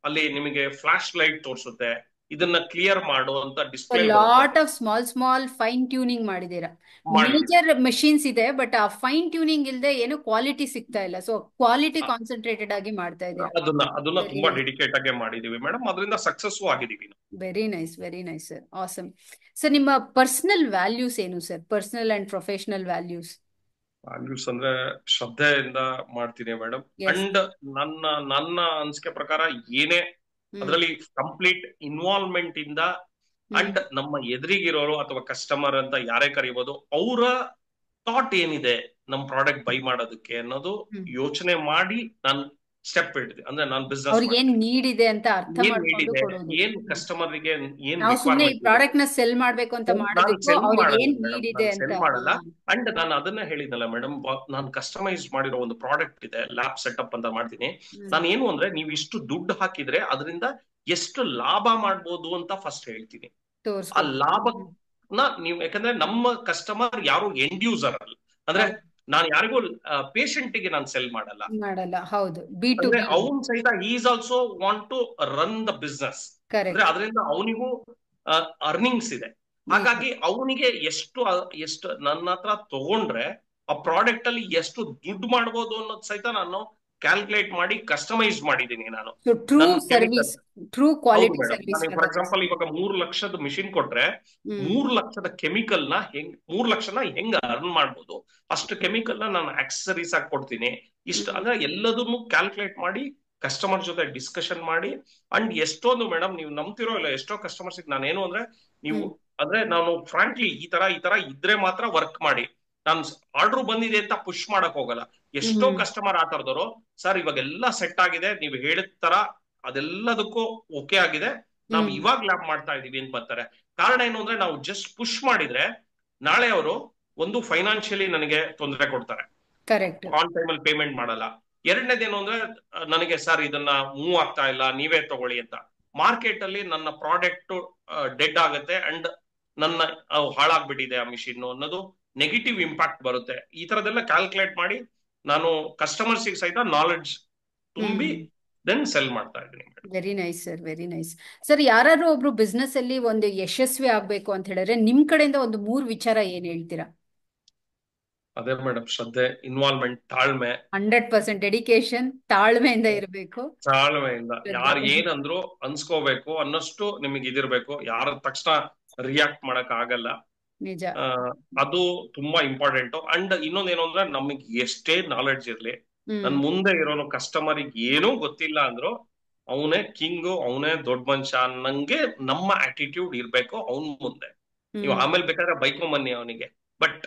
ಅಲ್ಲಿ ನಿಮಗೆ ಫ್ಲಾಶ್ ಲೈಟ್ ತೋರಿಸುತ್ತೆ, ಇದನ್ನ ಕ್ಲಿಯರ್ ಮಾಡು ಅಂತ ಡಿಸ್ಪ್ಲೇ ಬರುತ್ತೆ. Lot of small small fine tuning ಮಾಡಿದೀರಾ. ಮಾಡಿದೀವಿ. ಮೇಜರ್ ಮಷೀನ್ಸ್ ಇದೆ, ಬಟ್ ಆ ಫೈನ್ ಟ್ಯೂನಿಂಗ್ ಇಲ್ಲದೆ ಏನು ಕ್ವಾಲಿಟಿ ಸಿಗ್ತಾ ಇಲ್ಲ. ಸೊ ಕ್ವಾಲಿಟಿ ಕಾನ್ಸಂಟ್ರೇಟೆಡ್ ಆಗಿ ಮಾಡ್ತಾ ಇದ್ದೀರಾ. ಅದನ್ನ ವೆರಿ ತುಂಬಾ ನೈಸ್. ಡೆಡಿಕೇಟ್ ಆಗಿ ಮಾಡಿದೀವಿ ಮೇಡಮ್, ಅದರಿಂದ ಸಕ್ಸಸ್ ಆಗಿದೀವಿ ನಾವು. Very nice, very nice sir. Awesome. Sir, ನಿಮ್ಮ ಪರ್ಸನಲ್ ವ್ಯಾಲ್ಯೂಸ್ ಏನು sir? Personal and professional values. Values ಅಂದ್ರೆ ಶ್ರದ್ಧೆಯಿಂದ ಮಾಡ್ತೀನಿ ಮೇಡಮ್. ಎಸ್. ಅಂಡ್ ನನ್ನ ನನ್ನ ಅನ್ಸಿಕೆ ಪ್ರಕಾರ ಏನೇ ಹ್ಮ್. ಅದರಲ್ಲಿ ಕಂಪ್ಲೀಟ್ ಇನ್ವಾಲ್ವ್ಮೆಂಟ್ ಇಂದ, ಹ್ಮ್. ಅಂಡ್ ನಮ್ಮ ಎದುರಿಗಿರೋರು ಅಥವಾ ಕಸ್ಟಮರ್ ಅಂತ ಯಾರೇ ಕರಿಬೋದು, ಅವರ ಥಾಟ್ ಏನಿದೆ ನಮ್ ಪ್ರಾಡಕ್ಟ್ ಬೈ ಮಾಡೋದಕ್ಕೆ ಅನ್ನೋದು ಹ್ಮ್. ಯೋಚನೆ ಮಾಡಿ ನಾನು ಸ್ಟೆಪ್ ಇಡ್ತೀನಿ. ಅಂದ್ರೆ ನಾನು ಬಿಸ್ನೆಸ್ ಅವ್ರಿಗೆ ಏನ್ ಮಾಡ್ತೀನಿ. ನೀಡ್ ಇದೆ ಅಂತ ಅರ್ಥ ಏನ್ ಮಾಡ್ಕೊಂಡು ನೀಡಿದೆ, ಕೊಡೋದು. ಏನ್ ಕಸ್ಟಮರ್ಗೆ ಏನ್ ನಾವು ಸುಮ್ನೆ ಈ ರಿಕ್ವೈರ್ಮೆಂಟ್ ಇದೆ. ಪ್ರಾಡಕ್ಟ್ ನ ಸೆಲ್ ಮಾಡ್ಬೇಕು ಅಂತ ನಾನು ಮಾಡೋದಕ್ಕೂ ಸೆಲ್ ಅವ್ರಿಗೆ ಮಾಡಲ್ಲ ಏನ್ ಮೇಡಮ್, ನೀಡ್ ಇದೆ ನಾನು ಅಂತ. ಸೆಲ್ ಮಾಡಲ್ಲ. ಅಂಡ್ ನಾನು ಅದನ್ನ ಹೇಳಿದ್ನಲ್ಲ ಮೇಡಮ್, ನಾನು ಕಸ್ಟಮೈಸ್ ಮಾಡಿರೋ ಒಂದು ಪ್ರಾಡಕ್ಟ್ ಇದೆ, ಲ್ಯಾಬ್ ಸೆಟಪ್ ಅಂತ ಮಾಡ್ತೀನಿ. ನಾನು ಏನು ಅಂದ್ರೆ, ನೀವು ಇಷ್ಟು ದುಡ್ಡು ಹಾಕಿದ್ರೆ ಅದರಿಂದ ಎಷ್ಟು ಲಾಭ ಮಾಡ್ಬೋದು ಅಂತ ಫಸ್ಟ್ ಹೇಳ್ತೀನಿ. ಆ ತೋರ್ಸ್ಕೊಡ್ತೀವಿ. ಲಾಭನ ನೀವು, ಯಾಕಂದ್ರೆ ನಮ್ಮ ಕಸ್ಟಮರ್ ಯಾರು ಎಂಡ್ ಯೂಸರ್ ಅಲ್ಲ. ಅಂದ್ರೆ ನಾನು ಯಾರಿಗೂ ಪೇಷಂಟಿಗೆ ನಾನು ಸೆಲ್ ಮಾಡಲ್ಲ. ಮಾಡಲ್ಲ. ಹೌದು, ಬಿ ಟು ಅಂದ್ರೆ ಬಿ. ಅವನ್ ಸಹಿತ is also want to run the business. ಅಂದ್ರೆ ಕರೆಕ್ಟ್. ಅದರಿಂದ ಅವನಿಗೂ ಅರ್ನಿಂಗ್ಸ್ ಇದೆ. ಹಾಗಾಗಿ ಅವನಿಗೆ ಎಷ್ಟು ನನ್ನ ಹತ್ರ ತಗೊಂಡ್ರೆ ಆ ಪ್ರಾಡಕ್ಟ್ ಅಲ್ಲಿ ಎಷ್ಟು ದುಡ್ಡು ಮಾಡ್ಬೋದು ಅನ್ನೋದು ಸಹಿತ ನಾನು ಕ್ಯಾಲ್ಕುಲೇಟ್ ಮಾಡಿ ಕಸ್ಟಮೈಸ್ ಮಾಡಿದ್ದೀನಿ ನಾನು. ಸೊ ಟ್ರೂ ನನ್ನ ಕೆಮಿಕಲ್. ಸರ್ವಿಸ್, ಟ್ರೂ ಹೌದು ಕ್ವಾಲಿಟಿ ಮೇಡಮ್, ಸರ್ವಿಸ್. ನಾನು ಫಾರ್ ಎಕ್ಸಾಂಪಲ್ ಇವಾಗ 3 ಲಕ್ಷದ ಮಿಷಿನ್ ಕೊಟ್ರೆ 3 ಲಕ್ಷದ ಕೆಮಿಕಲ್ ನ 3 ಲಕ್ಷನ ಹೆಂಗ್ ಅರ್ನ್ ಮಾಡ್ಬೋದು, ಅಷ್ಟು ಕೆಮಿಕಲ್ ನ ನಾನು ಆಕ್ಸೆಸರೀಸ್ ಆಗಿ ಕೊಡ್ತೀನಿ. ಇಷ್ಟು ಅಂದ್ರೆ ಎಲ್ಲದನ್ನು ಕ್ಯಾಲ್ಕುಲೇಟ್ ಮಾಡಿ ಕಸ್ಟಮರ್ ಜೊತೆ ಡಿಸ್ಕಷನ್ ಮಾಡಿ. ಅಂಡ್ ಎಷ್ಟೊಂದು ಮೇಡಮ್, ನೀವು ನಂಬ್ತಿರೋ ಇಲ್ಲ, ಎಷ್ಟೋ ಕಸ್ಟಮರ್ಸ್ ನಾನೇನು ಅಂದ್ರೆ, ನೀವು ಅಂದ್ರೆ ನಾನು ಫ್ರಾಂಕ್ಲಿ ಈ ತರ ಇದ್ರೆ ಮಾತ್ರ ವರ್ಕ್ ಮಾಡಿ, ನಾನು ಆರ್ಡರ್ ಬಂದಿದೆ ಅಂತ ಪುಷ್ ಮಾಡಕ್ ಹೋಗಲ್ಲ. ಎಷ್ಟೋ ಕಸ್ಟಮರ್ ಆತರದವರು, ಸರ್ ಇವಾಗ ಎಲ್ಲ ಸೆಟ್ ಆಗಿದೆ, ನೀವು ಹೇಳಿದ ತರ ಅದೆಲ್ಲದಕ್ಕೂ ಓಕೆ ಆಗಿದೆ, ನಾವು ಇವಾಗ ಲ್ಯಾಬ್ ಮಾಡ್ತಾ ಇದೀವಿ ಅಂತ ಬರ್ತಾರೆ. ಕಾರಣ ಏನು ಅಂದ್ರೆ, ನಾವು ಜಸ್ಟ್ ಪುಷ್ ಮಾಡಿದ್ರೆ ನಾಳೆ ಅವರು ಒಂದು ಫೈನಾನ್ಷಿಯಲಿ ನನಗೆ ತೊಂದರೆ ಕೊಡ್ತಾರೆ, ಕರೆಕ್ಟ್, ಆನ್ ಟೈಮ್ ಅಲ್ಲಿ ಪೇಮೆಂಟ್ ಮಾಡಲ್ಲ. ಎರಡನೇದೇನು ಅಂದ್ರೆ, ನನಗೆ ಸರ್ ಇದನ್ನ ಮೂವ್ ಆಗ್ತಾ ಇಲ್ಲ, ನೀವೇ ತಗೊಳ್ಳಿ ಅಂತ. ಮಾರ್ಕೆಟ್ ಅಲ್ಲಿ ನನ್ನ ಪ್ರಾಡಕ್ಟ್ ಡೆಡ್ ಆಗುತ್ತೆ ಅಂಡ್ ನನ್ನ ಹಾಳಾಗ್ಬಿಟ್ಟಿದೆ ಆ ಮಿಷಿನ್ ಅನ್ನೋದು ನೆಗೆಟಿವ್ ಇಂಪ್ಯಾಕ್ಟ್ ಬರುತ್ತೆ. ಈ ತರದೆಲ್ಲ ಕ್ಯಾಲ್ಕುಲೇಟ್ ಮಾಡಿ ನಾನು ಕಸ್ಟಮರ್ಸ್ ಸಹಿತ ನಾಲೆಡ್ಜ್ ತುಂಬಿ ದೆನ್ ಸೆಲ್ ಮಾಡ್ತಾ ಇದ್ದೀನಿ. Very nice sir, very nice sir. ಯಾರು ಒಬ್ರು ಬಿಸ್ನೆಸ್ ಅಲ್ಲಿ ಒಂದು ಯಶಸ್ವಿ ಆಗ್ಬೇಕು ಅಂತ ಹೇಳಿದ್ರೆ ನಿಮ್ ಕಡೆಯಿಂದ ಒಂದು 3 ವಿಚಾರ ಏನ್ ಹೇಳ್ತೀರಾ? ಅದೇ ಮೇಡಮ್, ಶ್ರದ್ಧೆ, ಇನ್ವಾಲ್ವ್ಮೆಂಟ್, ತಾಳ್ಮೆ. 100% ಡೆಡಿಕೇಶನ್, ತಾಳ್ಮೆಯಿಂದ ಇರಬೇಕು. ತಾಳ್ಮೆಯಿಂದ ಯಾರು ಏನಂದ್ರು ಅನ್ಸ್ಕೋಬೇಕು ಅನ್ನಷ್ಟು ನಿಮಗೆ ಇದಿರ್ಬೇಕು. ಯಾರ ತಕ್ಷಣ ರಿಯಾಕ್ಟ್ ಮಾಡಕ್ ಆಗಲ್ಲ. ನಿಜ. ಆ, ಅದು ತುಂಬಾ ಇಂಪಾರ್ಟೆಂಟ್. ಅಂಡ್ ಇನ್ನೊಂದೇನು ಅಂದ್ರೆ ನಮಗೆ ಎಷ್ಟೇ ನಾಲೆಡ್ಜ್ ಇರ್ಲಿ, ಹ್ಮ್ ನನ್ ಮುಂದೆ ಇರೋನು ಕಸ್ಟಮರಿಗೆ ಏನೂ ಗೊತ್ತಿಲ್ಲ ಅಂದ್ರು ಅವನೇ ಕಿಂಗು, ಅವನೇ ದೊಡ್ಡ ಮನುಷ್ಯ ಅನ್ನಂಗೆ ನಮ್ಮ ಆಟಿಟ್ಯೂಡ್ ಇರ್ಬೇಕು ಅವನ್ ಮುಂದೆ. ನೀವು ಹ್ಮ್ ಆಮೇಲೆ ಬೇಕಾದ್ರೆ ಬೈಕೊಂಬನ್ನಿ ಅವನಿಗೆ, ಬಟ್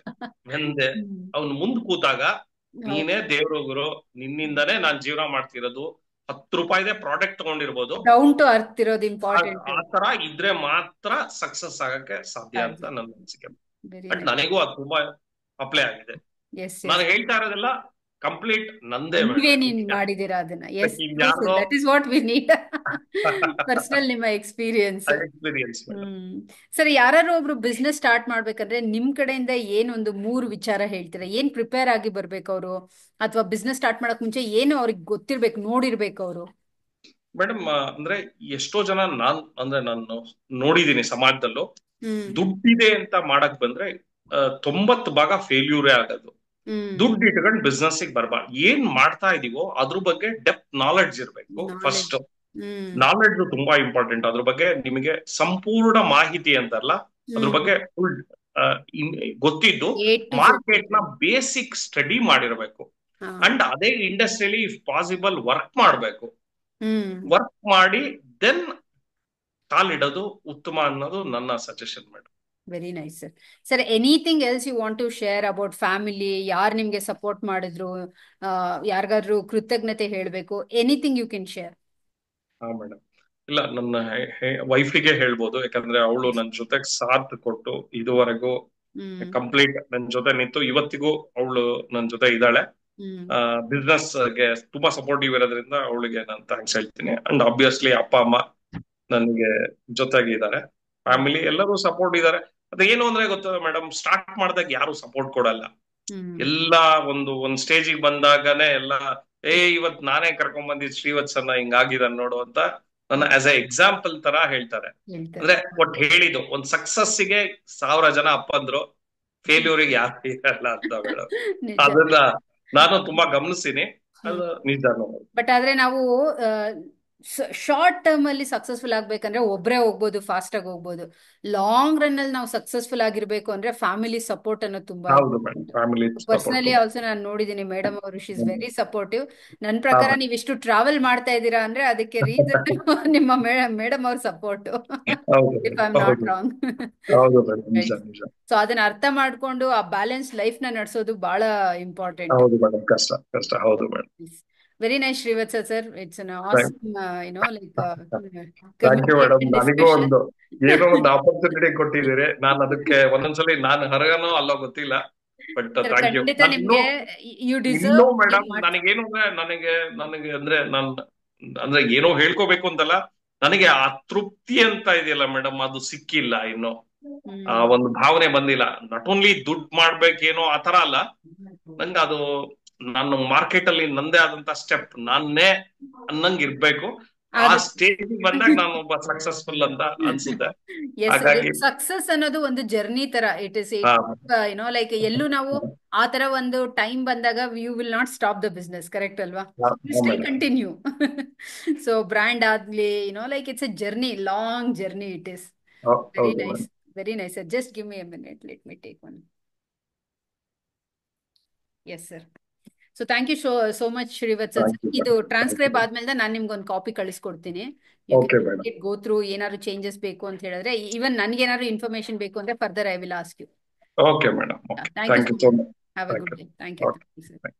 ವೆಂದೆ ಹ್ಮ್ ಅವ್ನ್ ಮುಂದ್ ಕೂತಾಗ ಹೌದು. ನೀನೇ ದೇವ್ರು ಗುರು, ನಿನ್ನಿಂದನೇ ನಾನ್ ಜೀವನ ಮಾಡ್ತಿರೋದು, 10 ರೂಪಾಯಿದೆ ಪ್ರಾಡಕ್ಟ್ ತಗೊಂಡಿರ್ಬೋದು, ಡೌನ್ ಟು ಅರ್ತ್ ಇರೋದು ಆ ಇಂಪಾರ್ಟೆಂಟ್. ಆ ತರ ಇದ್ರೆ ಮಾತ್ರ ಸಕ್ಸಸ್ ಆಗಕ್ಕೆ ಸಾಧ್ಯ ಅಂತ ಸಾಧ್ಯ. ನನ್ನ ಅನಿಸಿಕೆ. Very but nice. ನನಗೂ ಅದು ತುಂಬಾ ಅಪ್ಲೈ ಆಗಿದೆ. ಎಸ್ ನಾನು ಎಸ್. ಹೇಳ್ತಾ ಇರೋದೆಲ್ಲ ಕಂಪ್ಲೀಟ್ ನಂದೇ ನೀವೇ ಮೇಡಮ್. ನೀನ್ ಮಾಡಿದೀರಾ ಅದನ್ನ. ಎಸ್, ಇನ್ಯಾರ್ದೋ that is what we need. Personal ನಿಮ್ಮ ಎಕ್ಸ್ಪೀರಿಯನ್ಸ್. Experience madam. ಹ್ಮ್. ಸರಿ, ಯಾರು ಒಬ್ರು ಬಿಸ್ನೆಸ್ ಸ್ಟಾರ್ಟ್ ಮಾಡ್ಬೇಕಂದ್ರೆ ನಿಮ್ ಕಡೆಯಿಂದ ಏನೊಂದು 3 ವಿಚಾರ ಹೇಳ್ತೀರಾ? ಏನ್ ಪ್ರಿಪೇರ್ ಆಗಿ ಬರ್ಬೇಕು ಅವರು, ಅಥವಾ ಬಿಸ್ನೆಸ್ ಸ್ಟಾರ್ಟ್ ಮಾಡಕ್ ಮುಂಚೆ ಏನು ಅವ್ರಿಗೆ ಗೊತ್ತಿರ್ಬೇಕು, ನೋಡಿರ್ಬೇಕು ಅವರು? ಮೇಡಮ್ ಅಂದ್ರೆ ಎಷ್ಟೋ ಜನ ನಾನು ನೋಡಿದೀನಿ ಸಮಾಜದಲ್ಲೂ, ಹ್ಮ್ ದುಡ್ಡಿದೆ ಅಂತ ಮಾಡಕ್ ಬಂದ್ರೆ 90 ಭಾಗ ಫೇಲ್ಯೂರೇ ಆಗೋದು. ಹ್ಮ್ ದುಡ್ಡು ಇಟ್ಕೊಂಡು ಬಿಸ್ನೆಸ್ ಬರ್ಬಾರ್ದು. ಏನ್ ಮಾಡ್ತಾ ಇದೀವೋ ಅದ್ರ ಬಗ್ಗೆ ಡೆಪ್ತ್ ನಾಲೆಡ್ಜ್ ಇರ್ಬೇಕು ನಾಲೆಡ್ಜ್. ಫಸ್ಟ್. ಹ್ಮ್ ನಾಲೆಡ್ಜ್ ತುಂಬಾ ಇಂಪಾರ್ಟೆಂಟ್. ಅದ್ರ ಬಗ್ಗೆ ನಿಮಗೆ ಸಂಪೂರ್ಣ ಮಾಹಿತಿ ಅಂತಲ್ಲ, ಅದ್ರ ಹ್ಮ್ ಬಗ್ಗೆ ಫುಲ್ ಗೊತ್ತಿದ್ದು, ಎ ಟು ಮಾರ್ಕೆಟ್ ನ ಝೆಡ್. ಬೇಸಿಕ್ ಸ್ಟಡಿ ಮಾಡಿರ್ಬೇಕು. ಹಾ. ಅಂಡ್ ಅದೇ ಇಂಡಸ್ಟ್ರಿಯಲ್ಲಿ ಇಫ್ ಪಾಸಿಬಲ್ ವರ್ಕ್ ಮಾಡ್ಬೇಕು. ಹ್ಮ್ ವರ್ಕ್ ಮಾಡಿ ದೆನ್ ಕಾಲಿಡೋದು ಉತ್ತಮ ಅನ್ನೋದು ನನ್ನ suggestion madam. Very nice sir. Sir, anything else you want to share about family? ಯಾರು ನಿಮ್ಗೆ ಸಪೋರ್ಟ್ ಮಾಡಿದ್ರು? ಯಾರಿಗಾದ್ರೂ ಕೃತಜ್ಞತೆ ಹೇಳ್ಬೇಕು? Anything you can share. ಹಾ ಮೇಡಮ್. ಇಲ್ಲ, ನನ್ನ ವೈಫಿಗೆ ಹೇಳ್ಬೋದು, ಯಾಕಂದ್ರೆ ಅವಳು ನನ್ನ ಜೊತೆಗೆ ಸಾಥ್ ಕೊಟ್ಟು ಇದುವರೆಗೂ ಹ್ಮ್ ಕಂಪ್ಲೀಟ್ ನನ್ನ ಜೊತೆ ನಿಂತು ಇವತ್ತಿಗೂ ಅವಳು ನನ್ನ ಜೊತೆ ಇದ್ದಾಳೆ. ಹ್ಮ್ ಬಿಸ್ನೆಸ್ ಗೆ ತುಂಬಾ ಸಪೋರ್ಟಿವ್ ಇರೋದ್ರಿಂದ ಅವಳಿಗೆ ನಾನು ಥ್ಯಾಂಕ್ಸ್ ಹೇಳ್ತೀನಿ. ಅಂಡ್ ಆಬ್ವಿಯಸ್ಲಿ ಅಪ್ಪ ಅಮ್ಮ ನನಗೆ ಜೊತೆಗಿದ್ದಾರೆ, ಹ್ಮ್ ಫ್ಯಾಮಿಲಿ ಎಲ್ಲರೂ ಸಪೋರ್ಟ್ ಇದ್ದಾರೆ. ಅದೇನು ಅಂದ್ರೆ ಗೊತ್ತಾ ಮೇಡಮ್, ಸ್ಟಾರ್ಟ್ ಮಾಡಿದಾಗ ಯಾರು ಸಪೋರ್ಟ್ ಕೊಡಲ್ಲ. ಹ್ಮ್ ಎಲ್ಲ ಒಂದ್ ಸ್ಟೇಜಿಗೆ ಬಂದಾಗನೇ ಎಲ್ಲ, ಇವತ್ ನಾನೇ ಕರ್ಕೊಂಡ್ ಬಂದಿದ್ ಶ್ರೀವತ್ಸನ್ನ ಹಿಂಗಾಗಿದಾನ ನೋಡು ಅಂತ ನನ್ನ ಆಸ್ ಎ ಎಕ್ಸಾಂಪಲ್ ತರ ಹೇಳ್ತಾರೆ. ಹೇಳ್ತಾರೆ. ಅಂದ್ರೆ ಒಟ್ಟು ಹೇಳಿದ್ದು ಒಂದ್ ಸಕ್ಸಸ್ಸಿಗೆ 1000 ಜನ ಅಪ್ಪಂದ್ರು, ಫೇಲ್ಯೂರಿಗೆ ಯಾರು ಇರಲ್ಲ ಅಂತ ಮೇಡಮ್. ನಿಜ. ಅದನ್ನ ನಾನು ತುಂಬಾ ಗಮನಿಸ್ತೀನಿ. ಅದು ನಿಜ ನೋಡಿ. ಬಟ್ ಆದ್ರೆ ನಾವು ಶಾರ್ಟ್ ಟರ್ಮ್ ಅಲ್ಲಿ ಸಕ್ಸಸ್ಫುಲ್ ಆಗ್ಬೇಕಂದ್ರೆ ಒಬ್ರೇ ಹೋಗ್ಬೋದು, ಫಾಸ್ಟ್ ಆಗಿ ಹೋಗ್ಬೋದು. ಲಾಂಗ್ ರನ್ ಅಲ್ಲಿ ನಾವು ಸಕ್ಸಸ್ಫುಲ್ ಆಗಿರ್ಬೇಕು ಅಂದ್ರೆ ಫ್ಯಾಮಿಲಿ ಸಪೋರ್ಟ್ ಅನ್ನೋದು ತುಂಬಾ ಹೌದು madam, important. Family support. Personally also ನಾನು ನೋಡಿದ್ದೀನಿ ಮೇಡಮ್ ಅವರು, ಶಿ ಇಸ್ ವೆರಿ ಸಪೋರ್ಟಿವ್. ನನ್ನ ಪ್ರಕಾರ ನೀವು ಇಷ್ಟು ಟ್ರಾವೆಲ್ ಮಾಡ್ತಾ ಇದ್ದೀರಾ ಅಂದ್ರೆ ಅದಕ್ಕೆ ರೀಸನ್ ನಿಮ್ಮ ಮೇಡಮ್ ಅವ್ರ ಸಪೋರ್ಟ್. ಹೌದು if madam, I am not ಹೌದು ರಾಂಗ್. ಹೌದು ಮೇಡಮ್, ನಿಜ ನಿಜ. ಸೊ ಅದನ್ನ ಅರ್ಥ ಮಾಡ್ಕೊಂಡು ಆ ಬ್ಯಾಲೆನ್ಸ್ ಲೈಫ್ ನ ನಡೆಸೋದು ಬಹಳ ಇಂಪಾರ್ಟೆಂಟ್. ಹೌದು ಮೇಡಮ್, ಕಷ್ಟ ಕಷ್ಟ. ಹೌದು madam. Very nice, Srivatsa sir. It's an thank awesome, thank you madam. communication ನನಗೂ discussion. ಏನೋ ಒಂದು ಆಪರ್ಚುನಿಟಿ ಕೊಟ್ಟಿದ್ದೀರಿ. ನಾನು ಅದಕ್ಕೆ ಒಂದೊಂದ್ಸಲಿ ನಾನು ಹೊರಗನೋ ಅಲ್ಲೋ ಗೊತ್ತಿಲ್ಲ, ಬಟ್ Sir, ಥ್ಯಾಂಕ್ ಯು. ಖಂಡಿತ ನಾನು ನಿಮ್ಗೆ you ಇನ್ನೂ deserve ಮೇಡಮ್ ಏನ್ ನನಗೇನು ಅಂದ್ರೆ ನನಗೆ ಅಂದ್ರೆ ಅಂದ್ರೆ ಏನೋ ಹೇಳ್ಕೋಬೇಕು ಅಂತಲ್ಲ, ನನಗೆ ಆ ತೃಪ್ತಿ ಅಂತ ಇದೆಯಲ್ಲ ಮೇಡಮ್, ಅದು ಸಿಕ್ಕಿಲ್ಲ ಇನ್ನು. ಆ ಹ್ಮ್ ಒಂದು ಭಾವನೆ ಬಂದಿಲ್ಲ. ನಾಟ್ ಓನ್ಲಿ ದುಡ್ಡು ಮಾಡ್ಬೇಕೇನೋ ಆತರ ಅಲ್ಲ, ನಂಗೆ ಅದು ನಾನು ಮಾರ್ಕೆಟ್ ಅಲ್ಲಿ ನಂದೇ ಆದಂತ ಸ್ಟೆಪ್ ನಾನೇ ಅನ್ನಂಗ್ ಇರ್ಬೇಕು. ಆ ಅದು ಸ್ಟೇಜ್ ಬಂದಾಗ ನಾನು ಒಬ್ಬ ಸಕ್ಸಸ್ಫುಲ್ ಅಂತ ಅನ್ಸುತ್ತೆ. ಎಸ್, ಹಾಗಾಗಿ ಸಕ್ಸಸ್ ಅನ್ನೋದು ಒಂದು ಜರ್ನಿ ತರ. ಇಟ್ ಇಸ್ ಹಾ ಲೈಕ್ ಎಲ್ಲೂ ನಾವು ಆ ತರ ಒಂದು ಟೈಮ್ ಬಂದಾಗ you will not stop the business, correct ಅಲ್ವಾ? You still madam. Continue. So brand ಆಗ್ಲಿ, like it's a journey, long journey it is. Very ಹೌದು nice, madam. Very nice sir. Just give me a minute, let me take one. Yes sir. So thank you so much Srivatsa sir. Thank you ಇದು madam, thank transcribe you. ಆದ್ಮೇಲೆ ನಾನು ನಿಮ್ಗೆ ಒಂದು copy ಕಳಿಸ್ಕೊಡ್ತೀನಿ. You okay can madam. It go through. ಏನಾದ್ರು changes ಬೇಕು ಅಂತ ಹೇಳಿದ್ರೆ, ಈವನ್ ನನ್ಗೇನಾದ್ರು ಇನ್ಫಾರ್ಮೇಶನ್ ಬೇಕು ಅಂದ್ರೆ further I will ask you. Okay madam, okay. Thank you thank so you so much. Much. Have a thank good you. Day. Thank you. Okay.